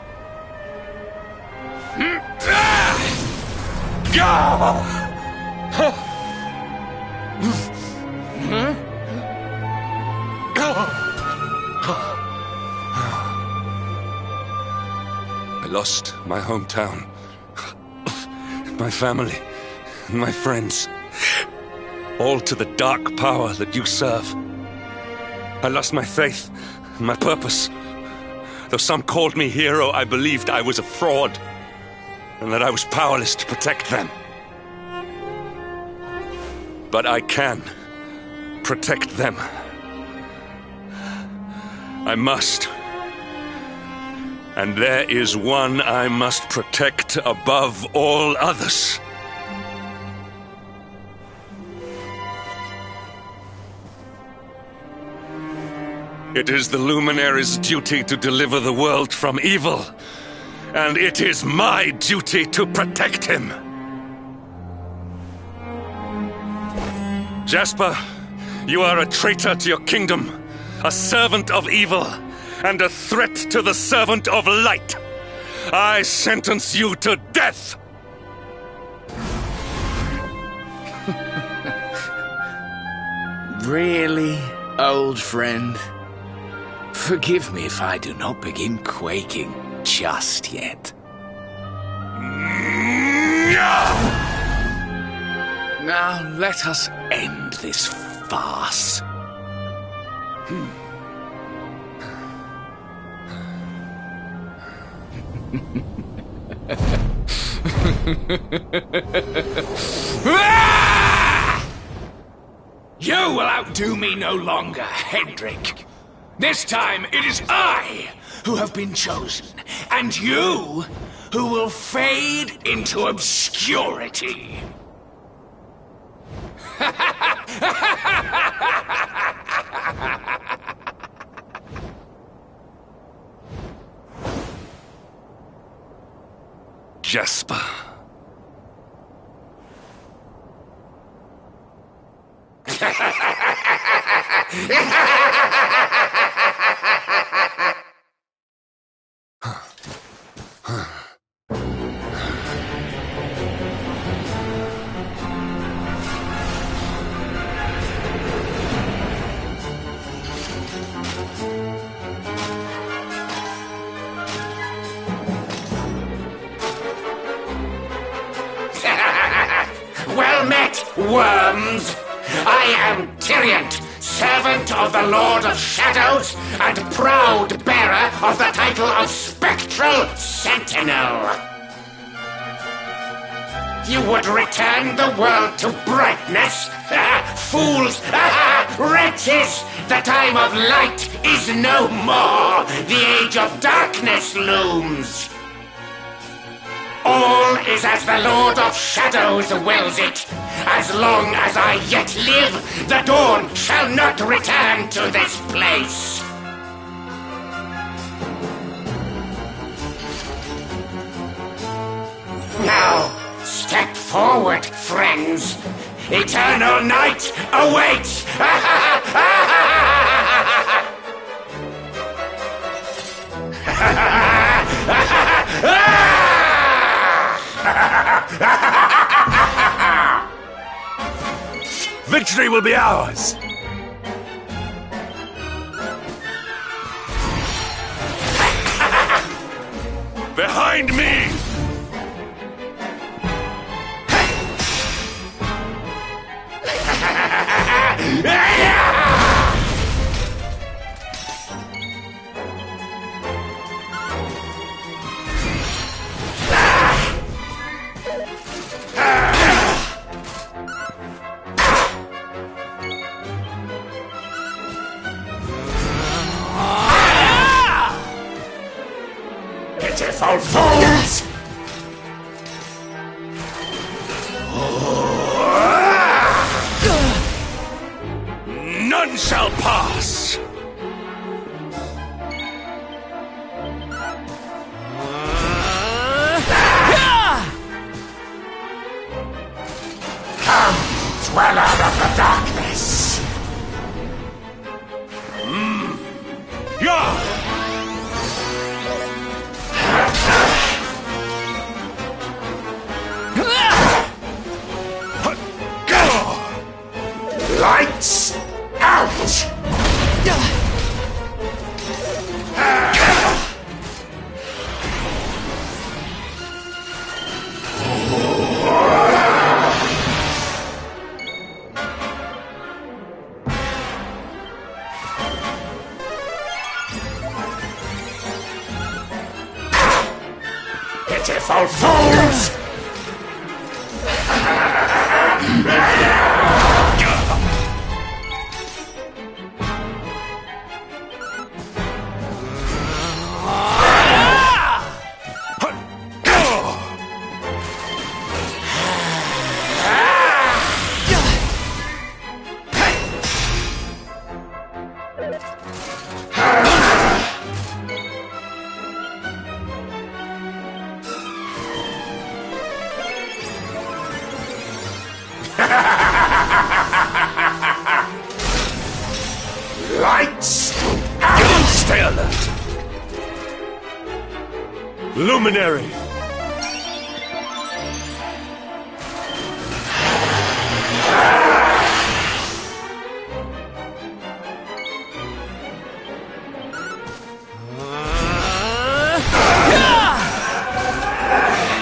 I lost my hometown, my family, my friends, all to the dark power that you serve. I lost my faith, my purpose. Though some called me hero, I believed I was a fraud, and that I was powerless to protect them. But I can protect them. I must. And there is one I must protect above all others. It is the Luminary's duty to deliver the world from evil, and it is my duty to protect him. Jasper, you are a traitor to your kingdom, a servant of evil, and a threat to the servant of light. I sentence you to death! Really, old friend? Forgive me if I do not begin quaking just yet. Now let us end this farce. You will outdo me no longer, Hendrik. This time it is I who have been chosen, and you who will fade into obscurity. Jasper. Well met, worms! I am Tyriant, servant of the Lord of Shadows, and proud bearer of the title of Spectral Sentinel. You would return the world to brightness? Fools! Wretches! The time of light is no more! The age of darkness looms! All is as the Lord of Shadows wills it. As long as I yet live, the dawn shall not return to this place. Now, step forward, friends. Eternal night awaits! victory will be ours! Behind me! Pitiful fools! None shall pass! Come, dweller of the darkness! Yeah! Lights out! Pitiful fools! Lights out! Stay alert! Luminary!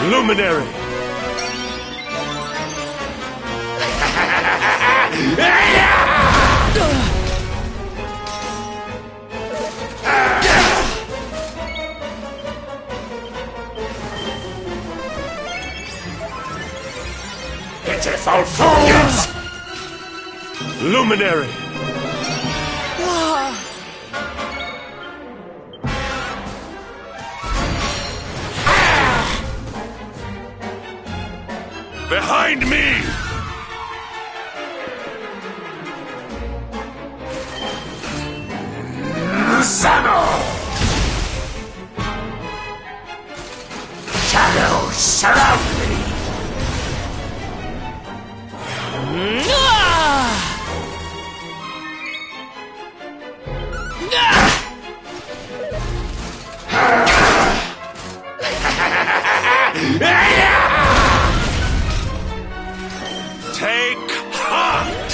Luminary! Pitiful fools! Luminary! Behind me! Zamo! Shadows surround me! Take heart!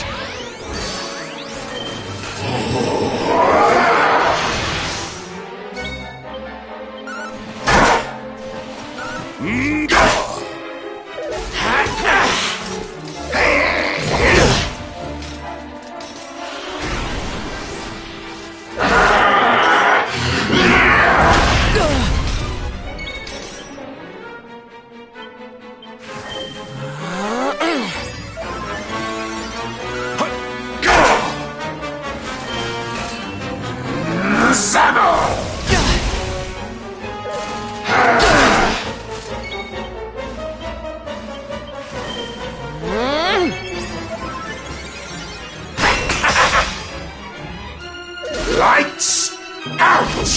Lights out!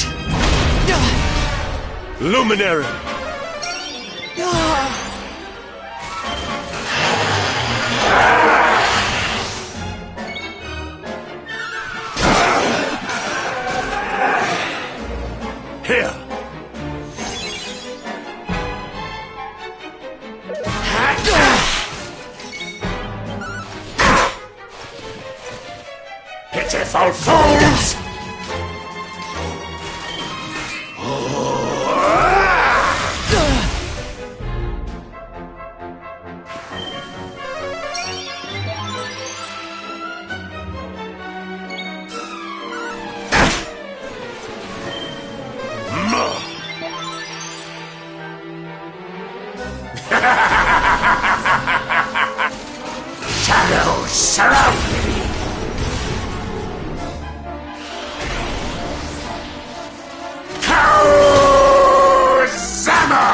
Luminary! Here! ungrateful fools! Shadows surround me! Kauzama!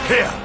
Here!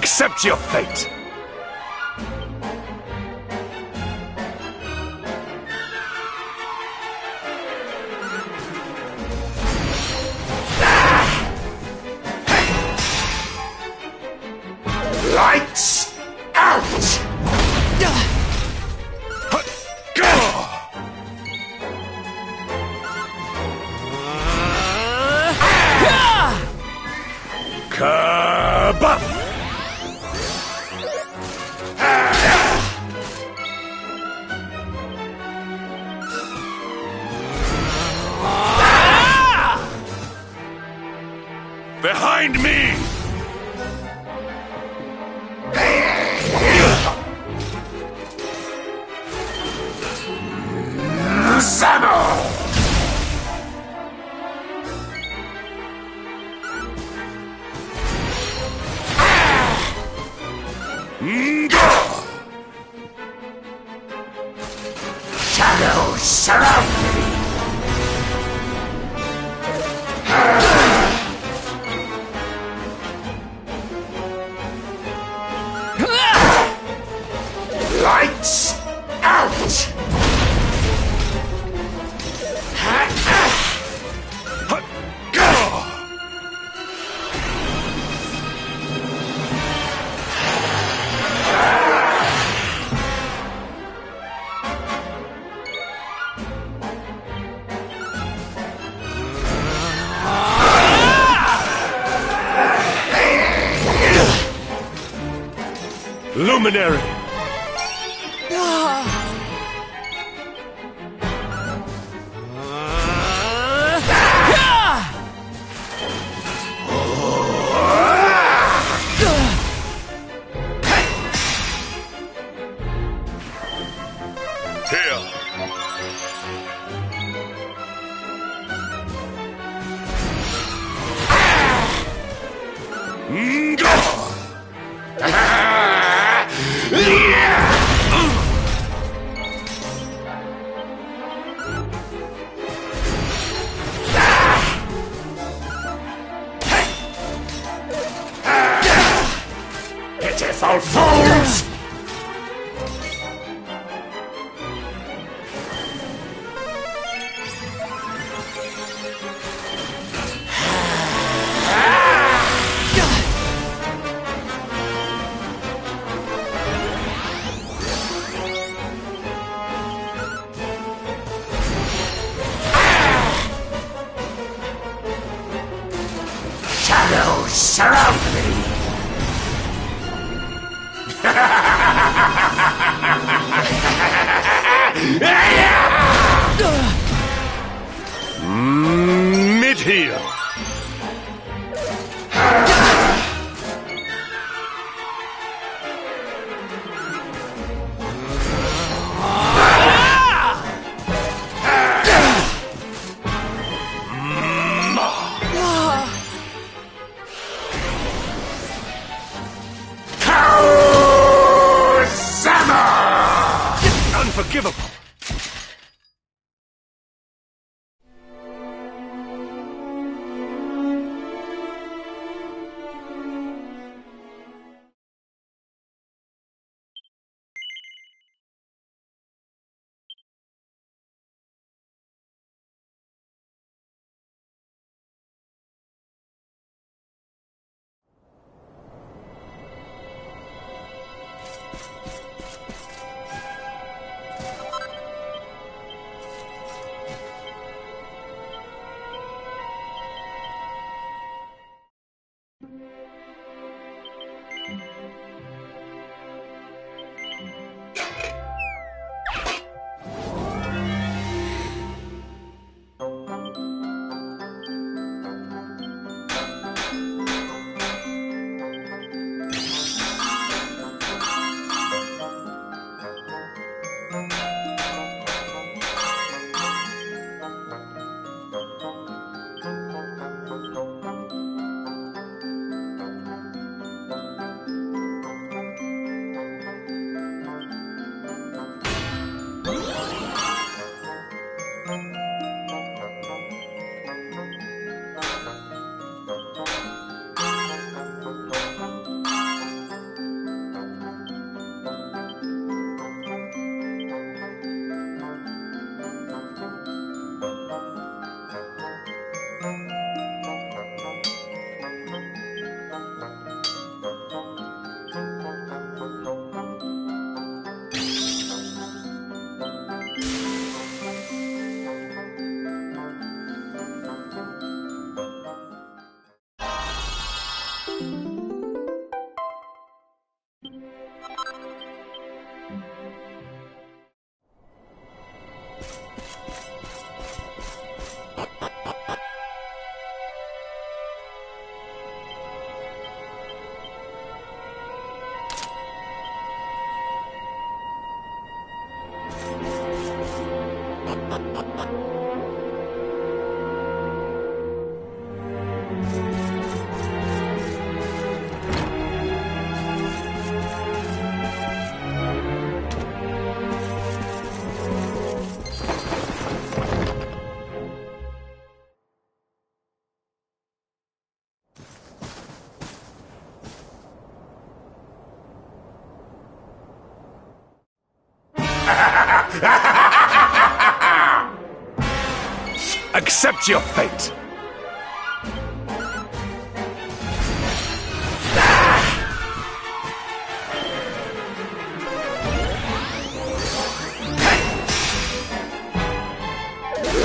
Accept your fate. Lights out! Kabuff! Behind me! Summer! Shadows surround me! Lights out! Luminary! Pitiful fools! Shadows surround me! Mid-heal! Unforgivable! Accept your fate!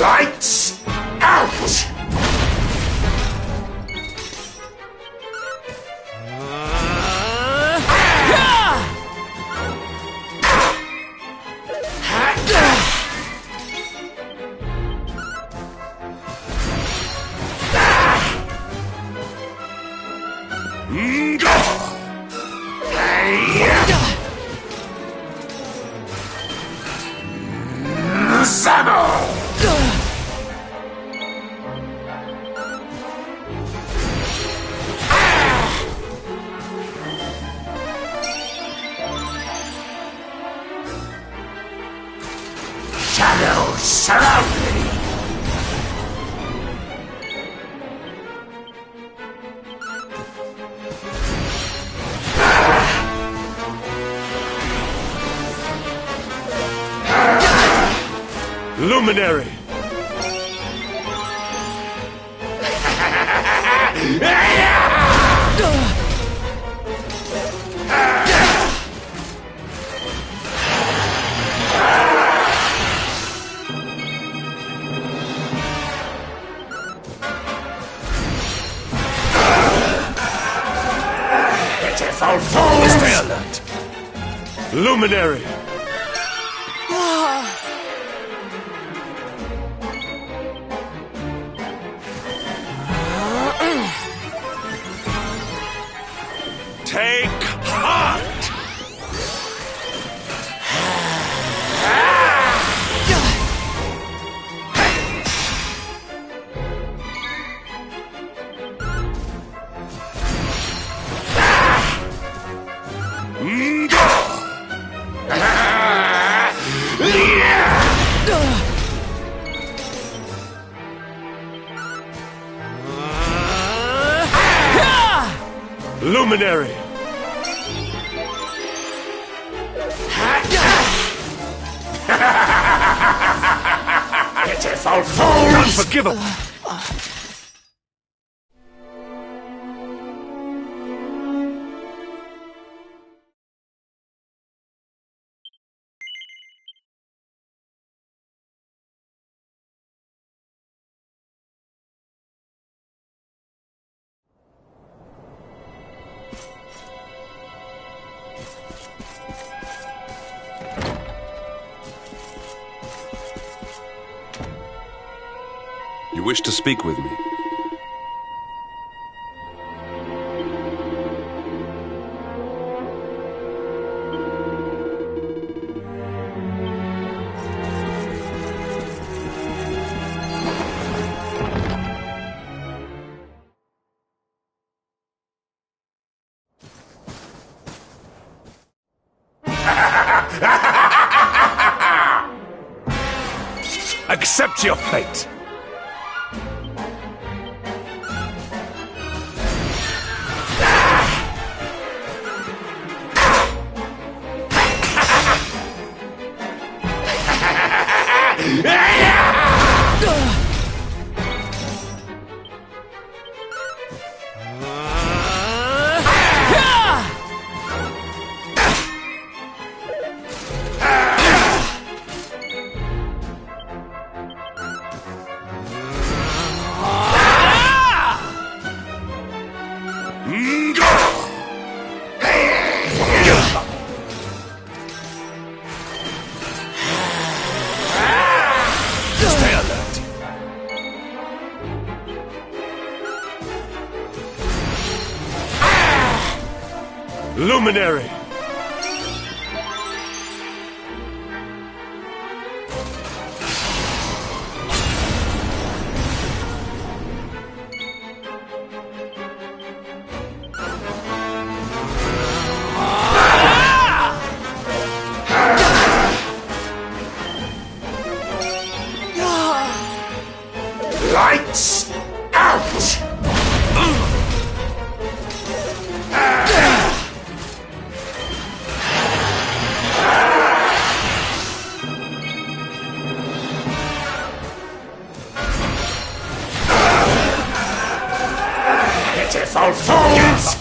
Lights out! Shadows surround me! Luminary! Pitiful fools! Stay alert! Luminary! Take heart! Luminary! Pitiful fools! Unforgivable! You wish to speak with me? Accept your fate! Luminary! Lights out! Pitiful fools!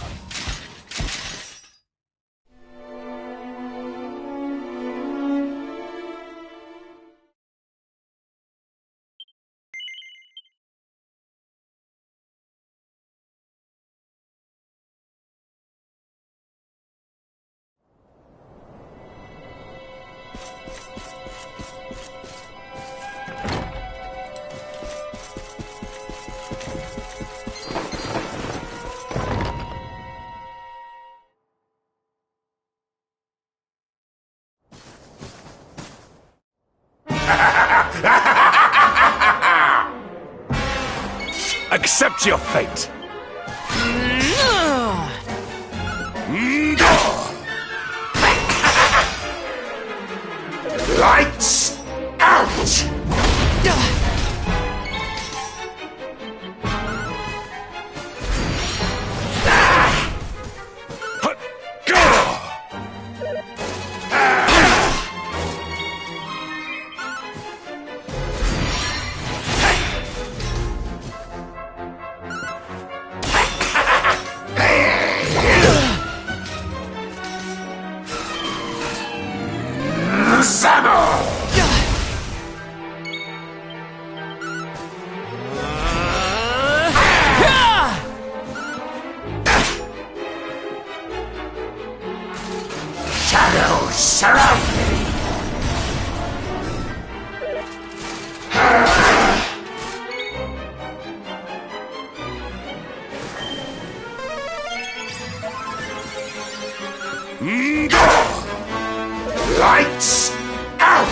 Accept your fate! Lights out! Shadows surround me! Lights out!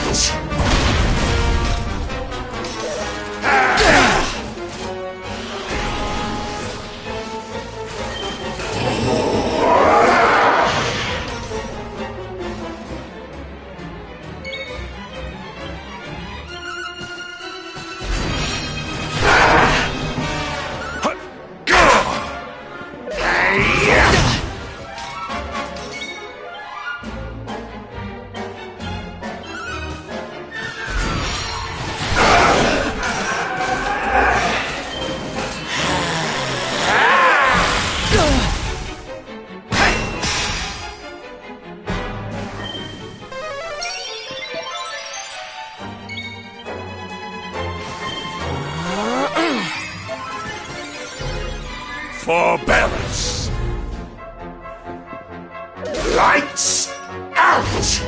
Forbearance! Lights out!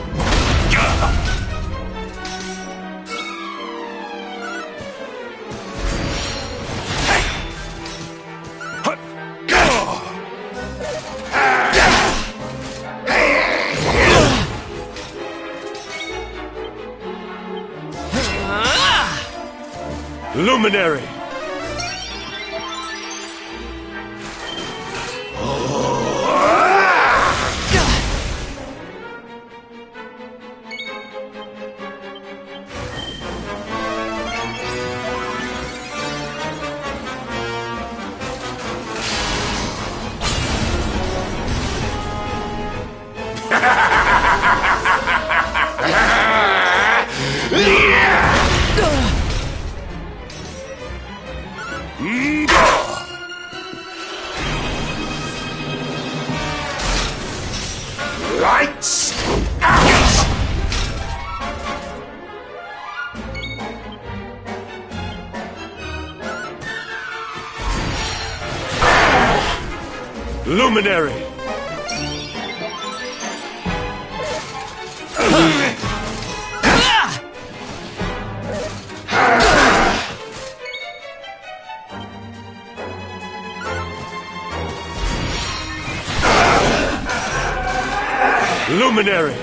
Luminary! Lights out! Luminary! Luminary!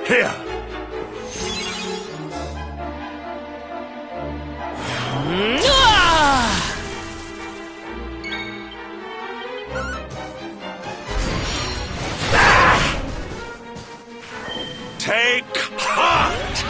Here! Take heart!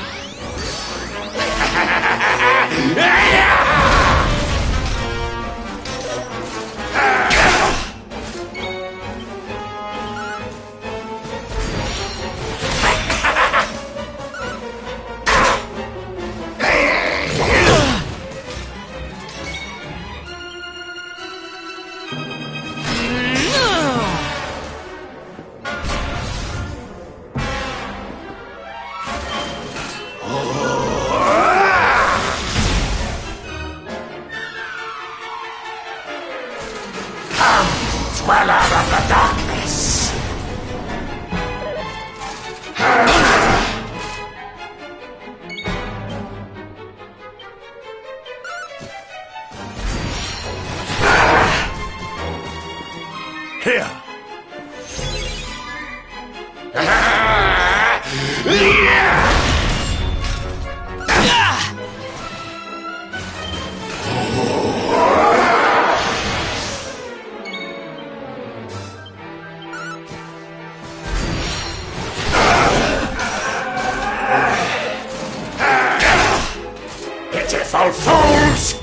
Dweller of the darkness! Here! Pitiful fools!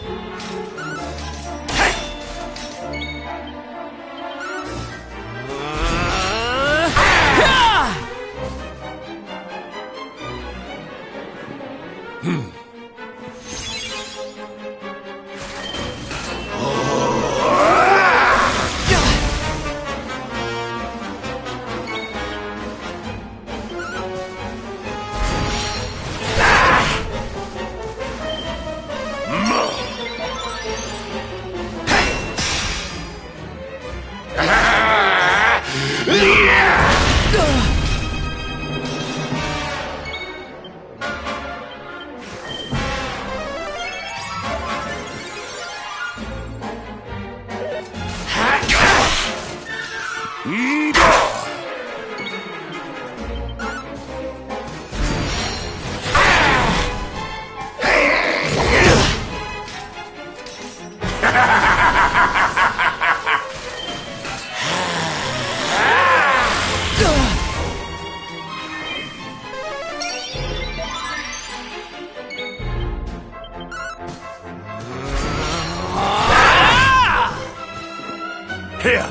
Here!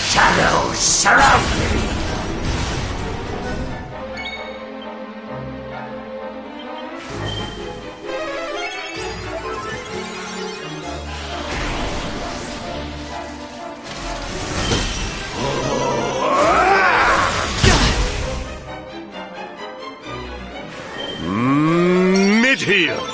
Shadows surround me! Mid-heel!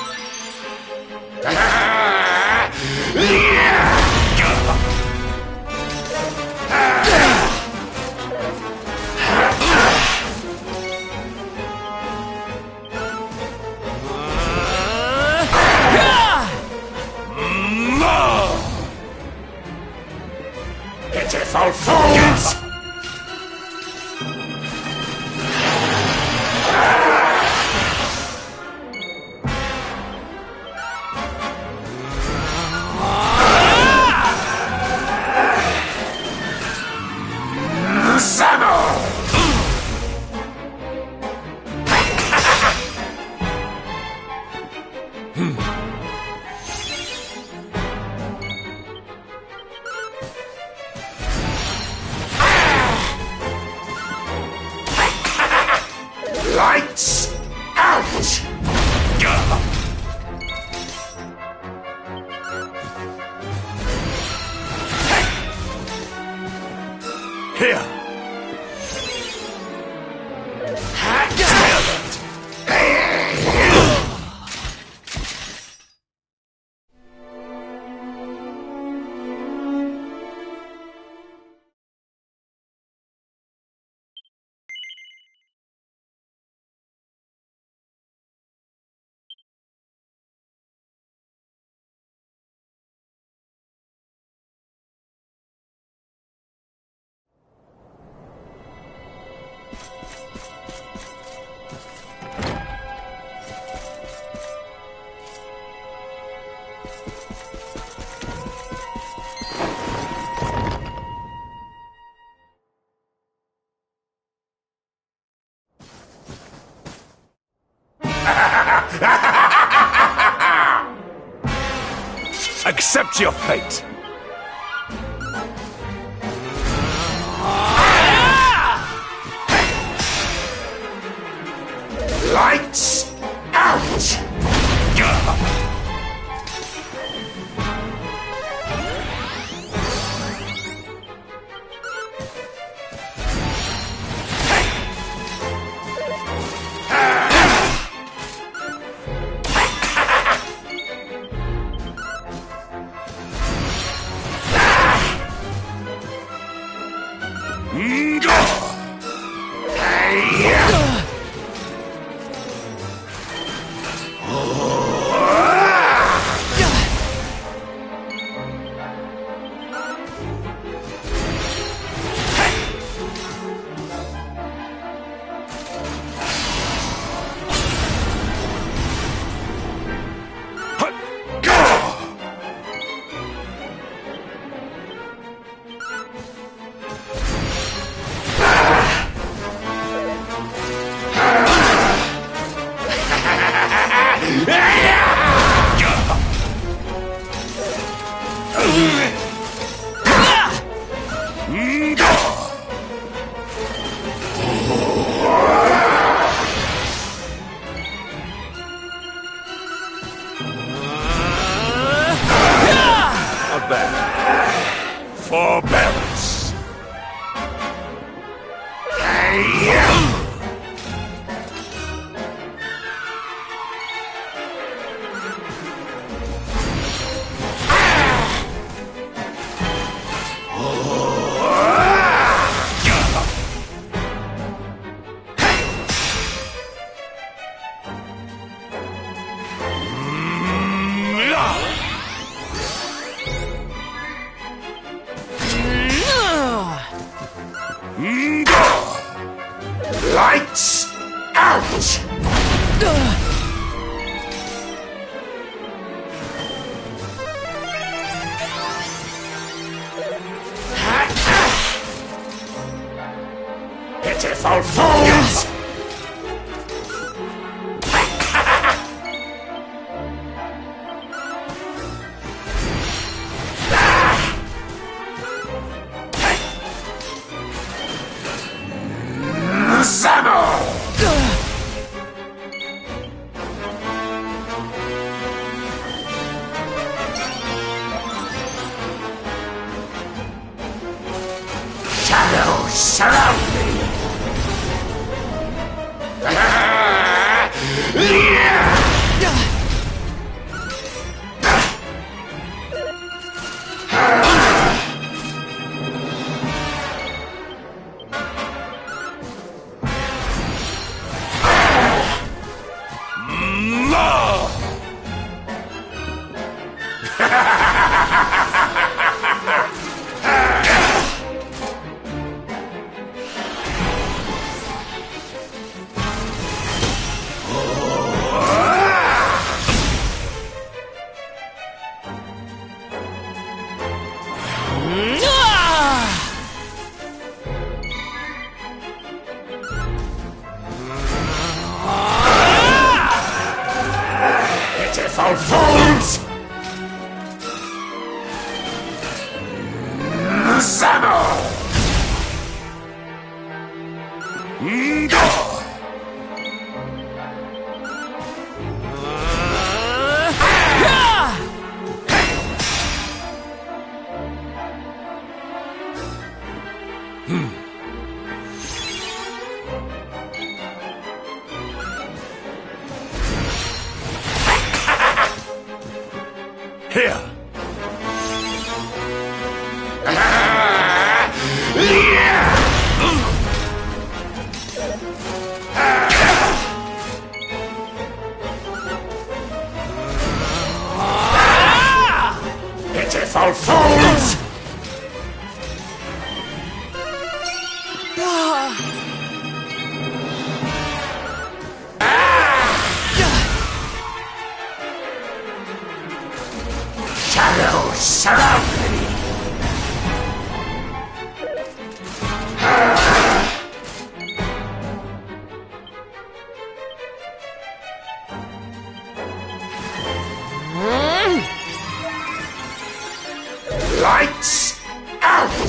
Pitiful fools! Lights out! Here! Accept your fate. Lights out! Forbearance. Lights out! Pitiful fools! Shadows surround me! Pitiful fools! Samuel! Here. Pitiful fools! Shadows surround me! out!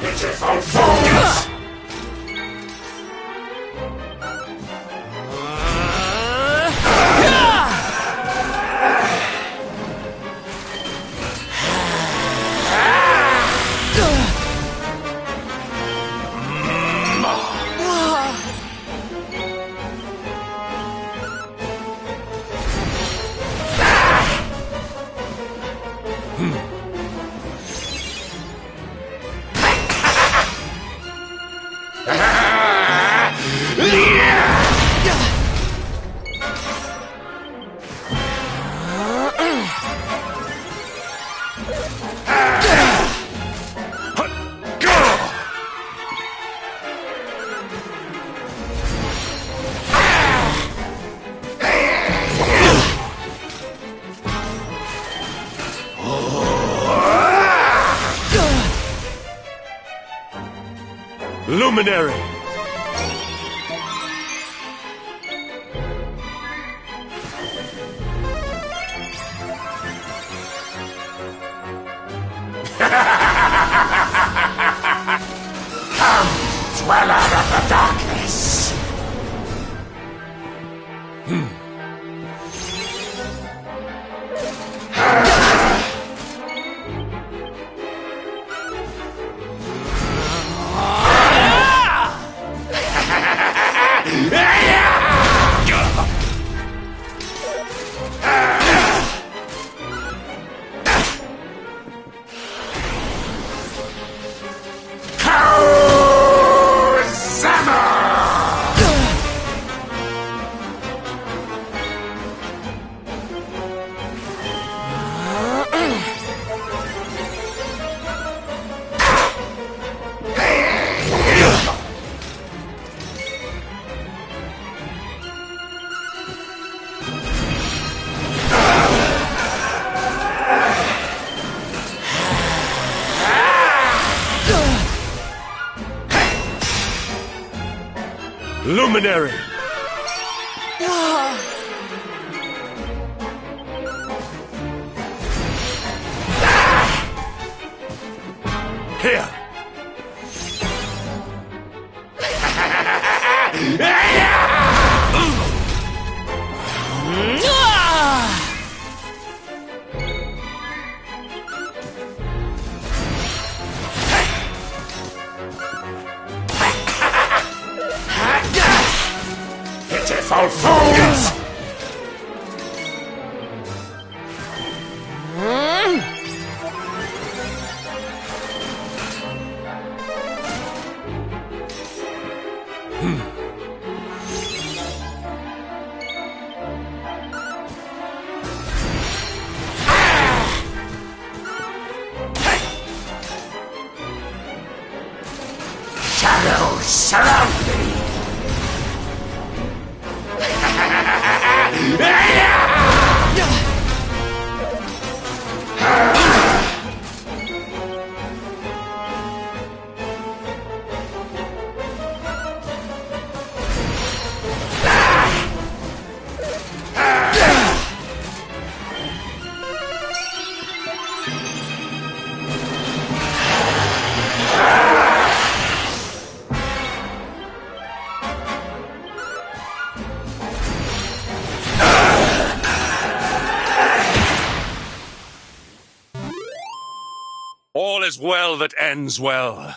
Pitiful fools! Luminary! Come, dweller of the darkness! Luminary! Here! Pitiful fools! Shadows surround me! All is well that ends well.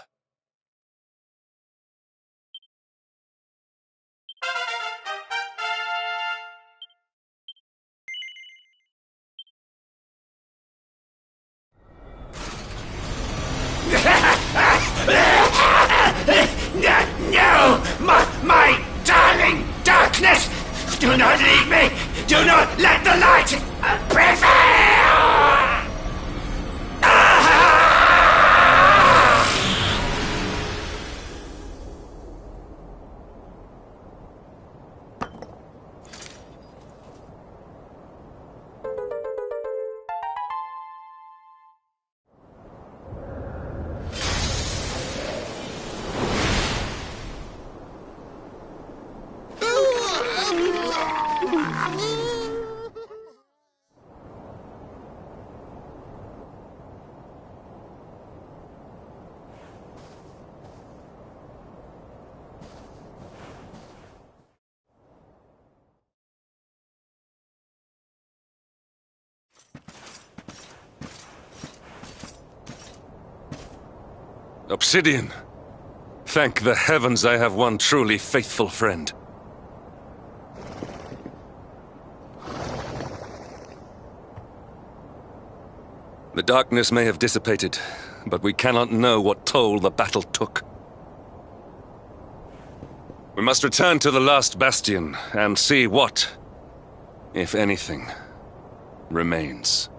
No! My darling darkness! Do not leave me! Do not let the light prevail! Obsidian! Thank the heavens I have one truly faithful friend. The darkness may have dissipated, but we cannot know what toll the battle took. We must return to the last bastion and see what, if anything, remains.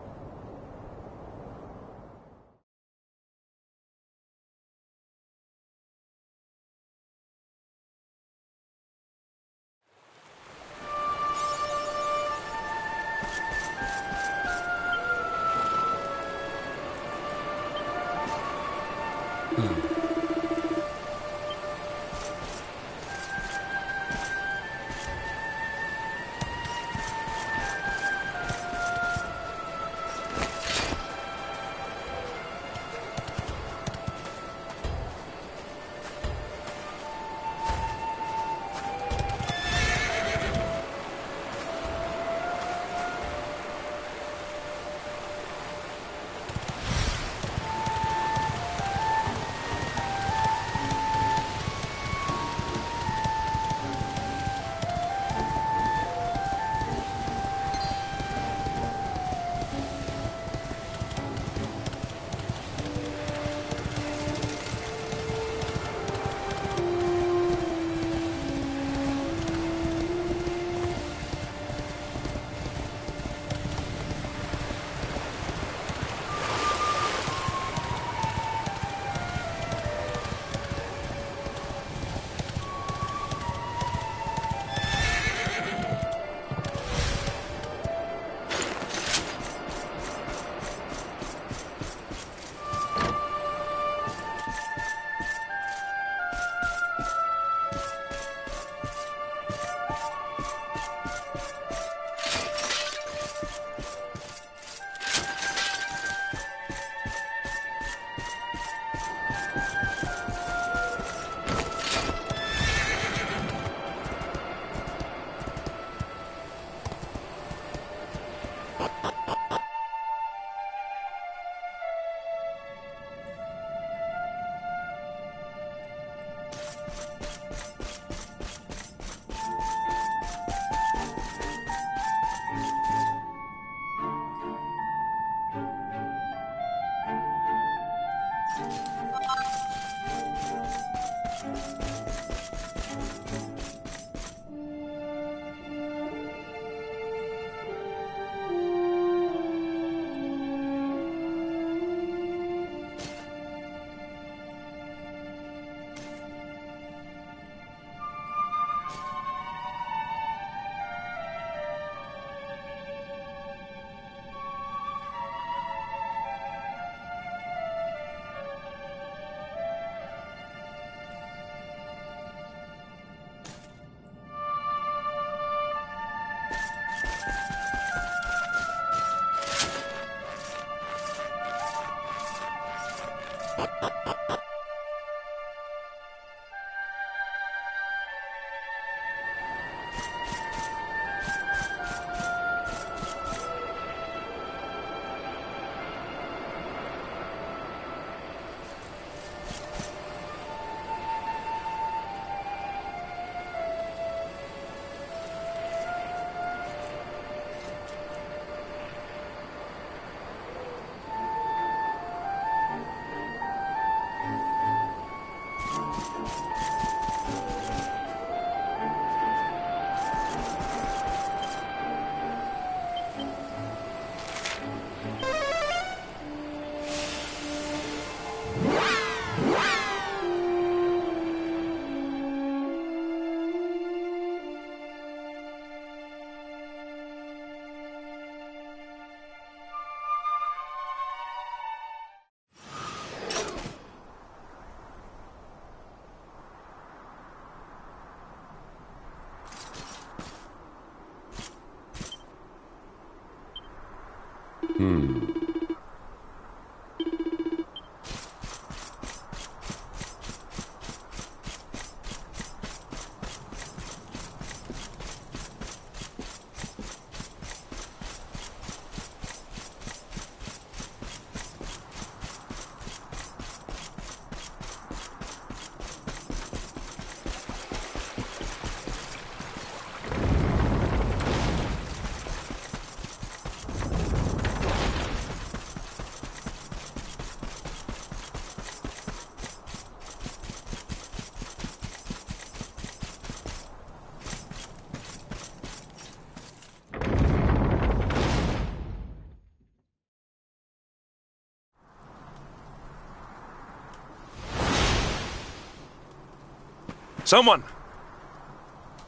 Someone!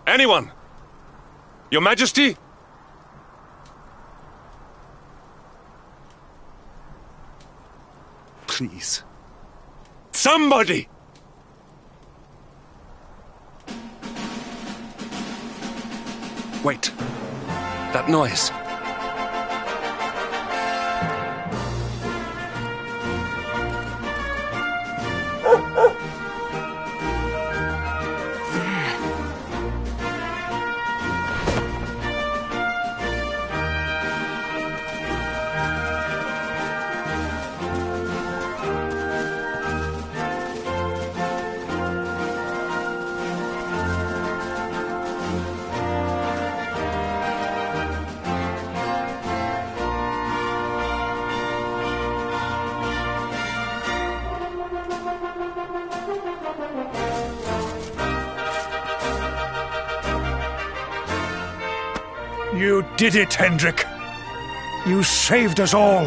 Anyone! Your Majesty? Please. Somebody! Wait. That noise. You did it, Hendrik. You saved us all.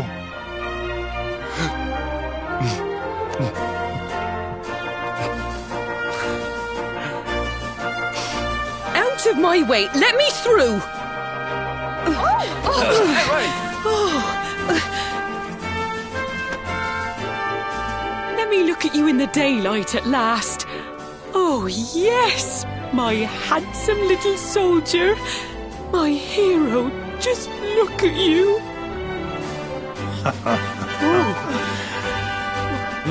Out of my way! Let me through! Let me look at you in the daylight at last. Oh, yes! My handsome little soldier. My hero. Just look at you.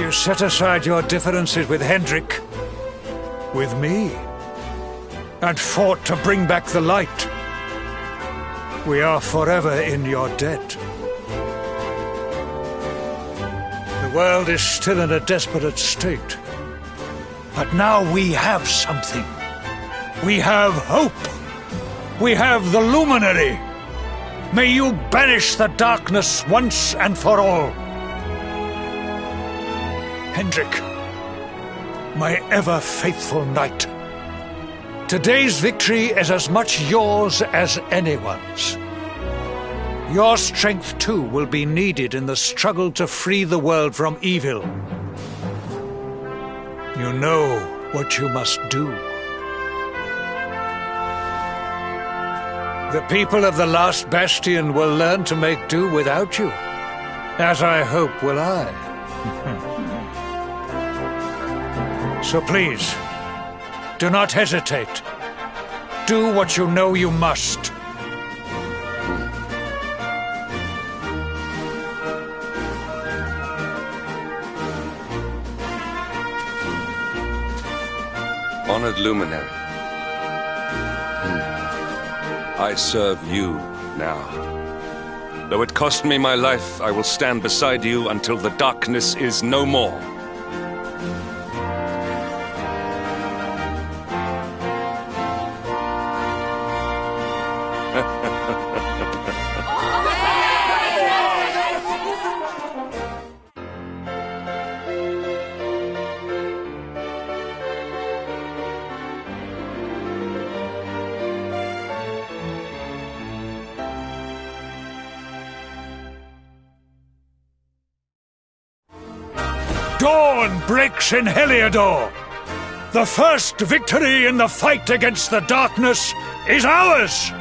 You set aside your differences with Hendrik, with me, and fought to bring back the light. We are forever in your debt. The world is still in a desperate state. But now we have something. We have hope. We have the Luminary. May you banish the darkness once and for all. Hendrik, my ever-faithful knight, today's victory is as much yours as anyone's. Your strength, too, will be needed in the struggle to free the world from evil. You know what you must do. The people of the last bastion will learn to make do without you, as I hope will I. So please, do not hesitate. Do what you know you must. Honored Luminary, I serve you now. Though it cost me my life, I will stand beside you until the darkness is no more. Dawn breaks in Heliodor. The first victory in the fight against the darkness is ours!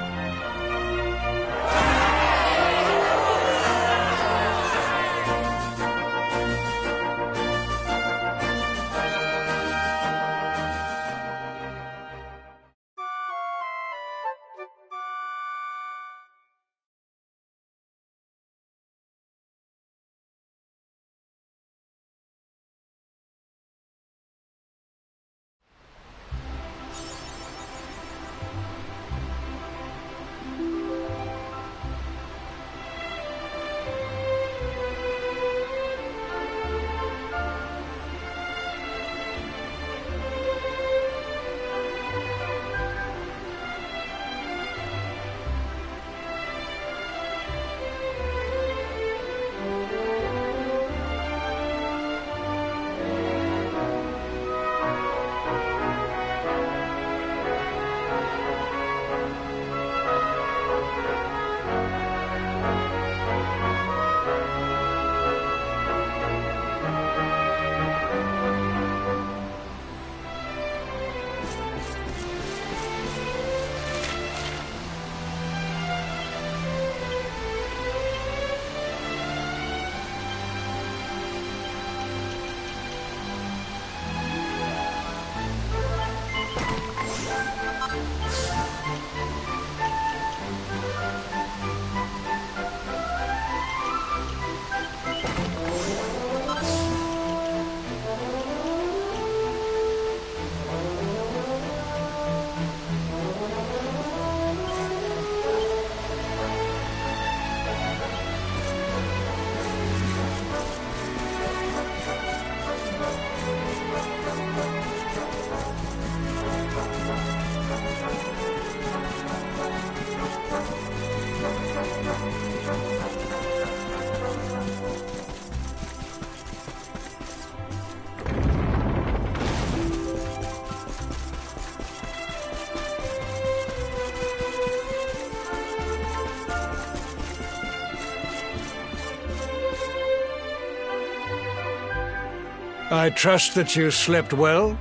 I trust that you slept well?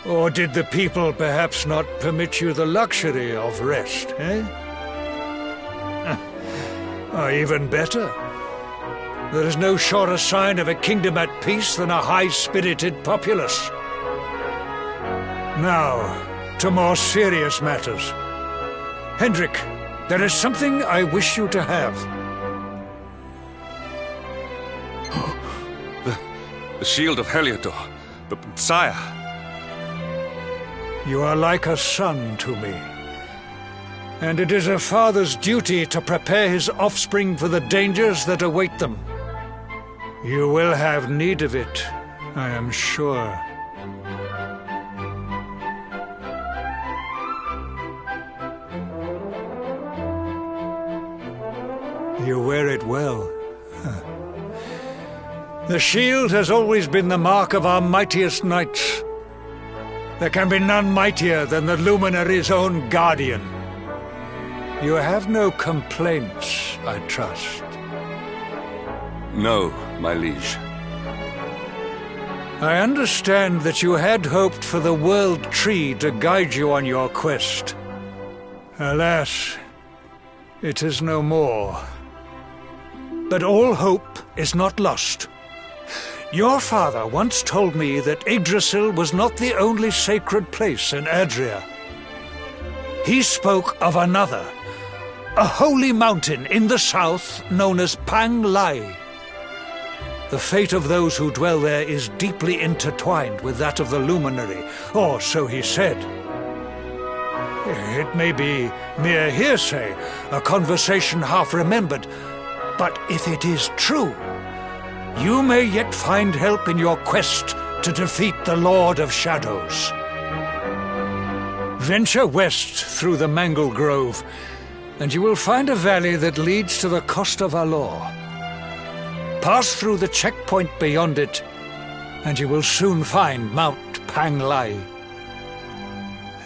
Or did the people perhaps not permit you the luxury of rest, eh? Or even better, there is no surer sign of a kingdom at peace than a high-spirited populace. Now, to more serious matters. Hendrik, there is something I wish you to have. The shield of Heliodor. But, sire... You are like a son to me. And it is a father's duty to prepare his offspring for the dangers that await them. You will have need of it, I am sure. You wear it well. The shield has always been the mark of our mightiest knights. There can be none mightier than the Luminary's own guardian. You have no complaints, I trust. No, my liege. I understand that you had hoped for the World Tree to guide you on your quest. Alas, it is no more. But all hope is not lost. Your father once told me that Yggdrasil was not the only sacred place in Adria. He spoke of another, a holy mountain in the south known as Pang Lai. The fate of those who dwell there is deeply intertwined with that of the Luminary, or so he said. It may be mere hearsay, a conversation half remembered, but if it is true, you may yet find help in your quest to defeat the Lord of Shadows. Venture west through the Mangle Grove, and you will find a valley that leads to the Coast of Alor. Pass through the checkpoint beyond it, and you will soon find Mount Pang Lai.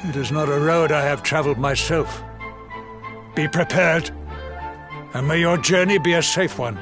It is not a road I have traveled myself. Be prepared, and may your journey be a safe one.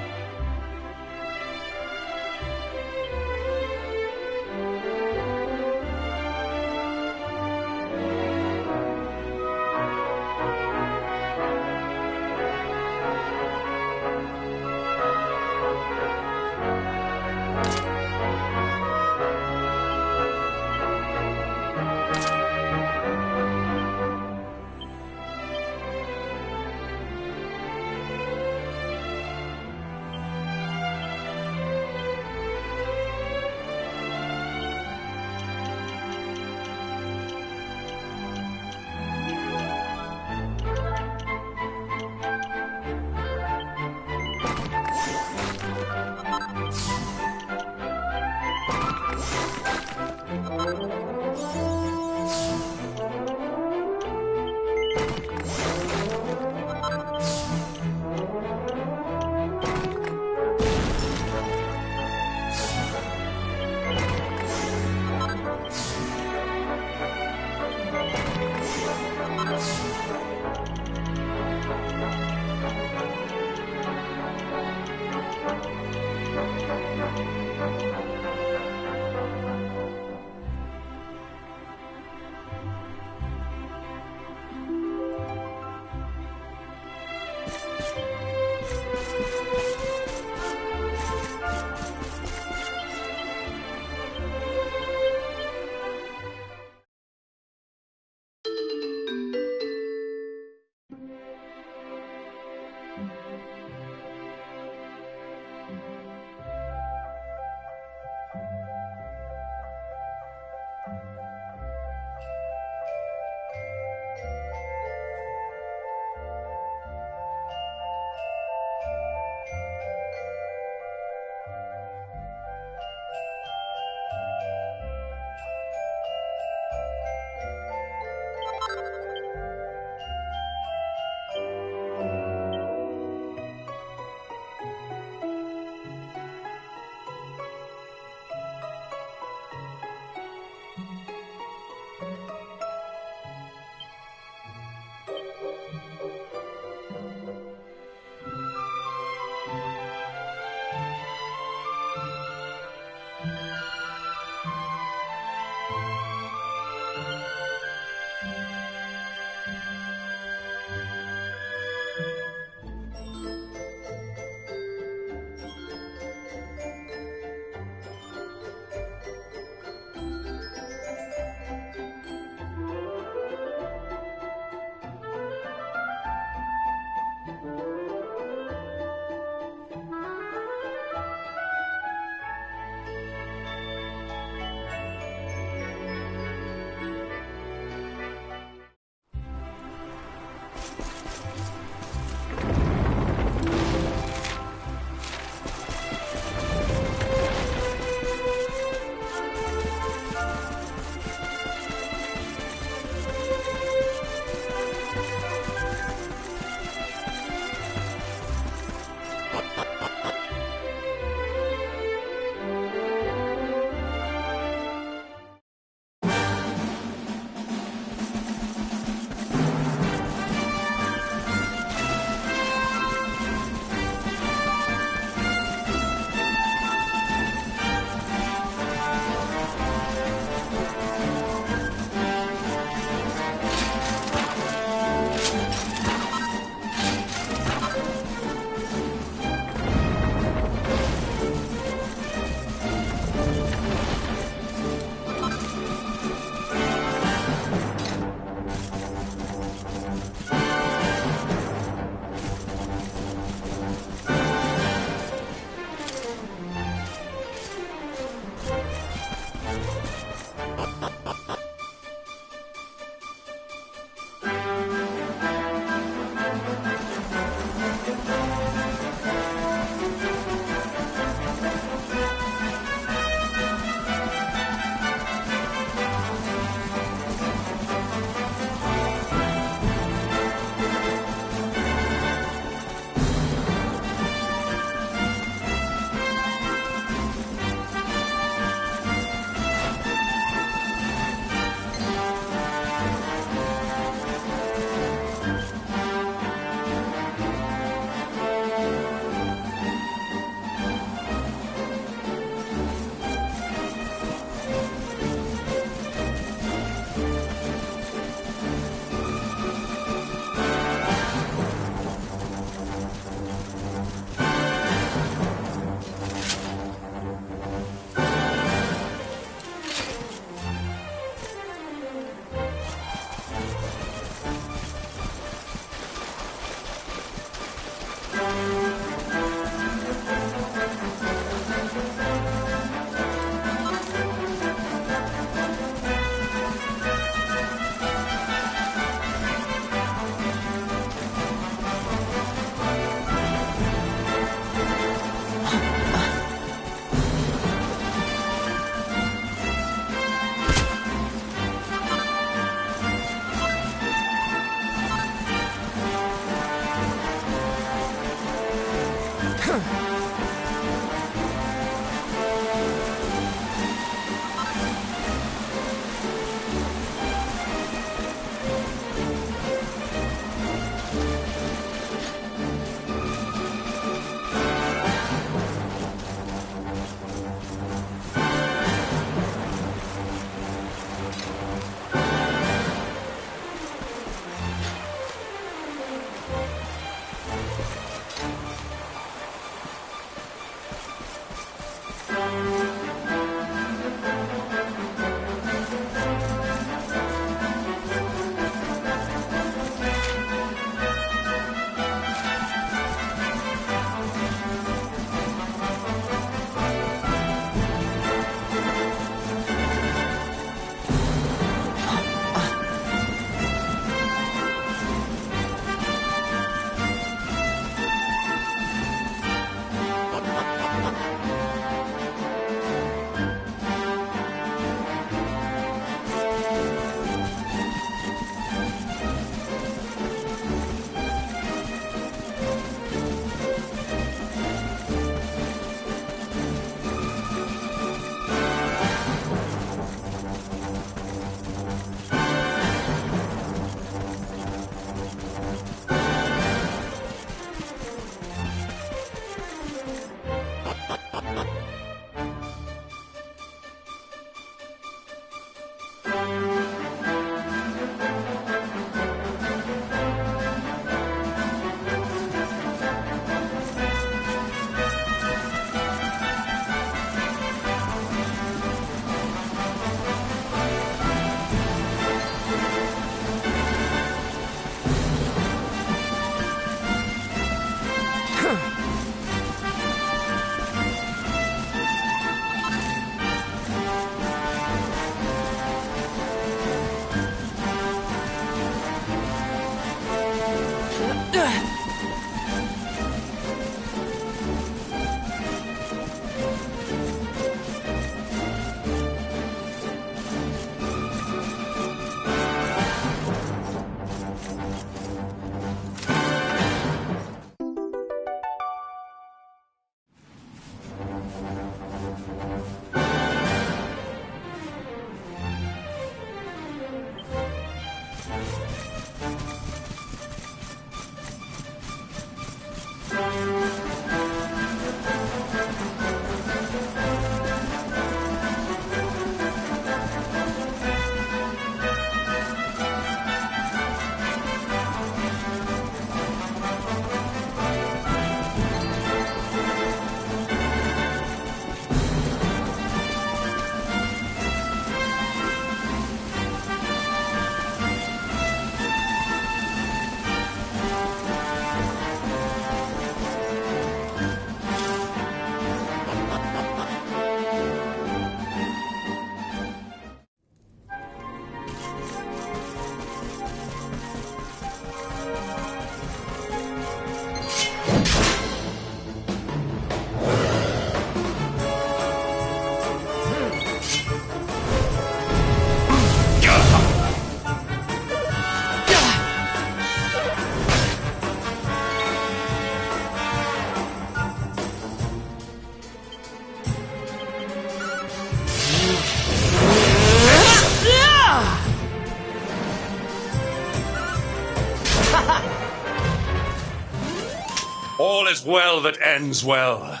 is well that ends well.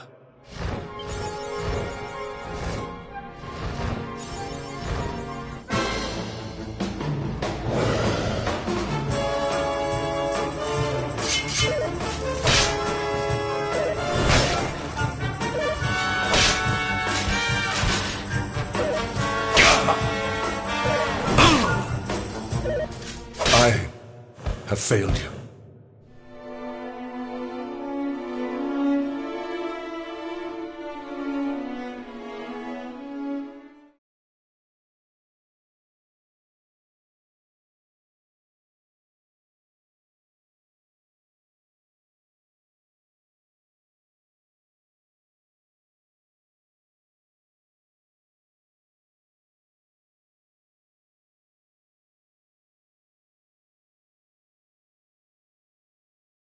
I have failed you.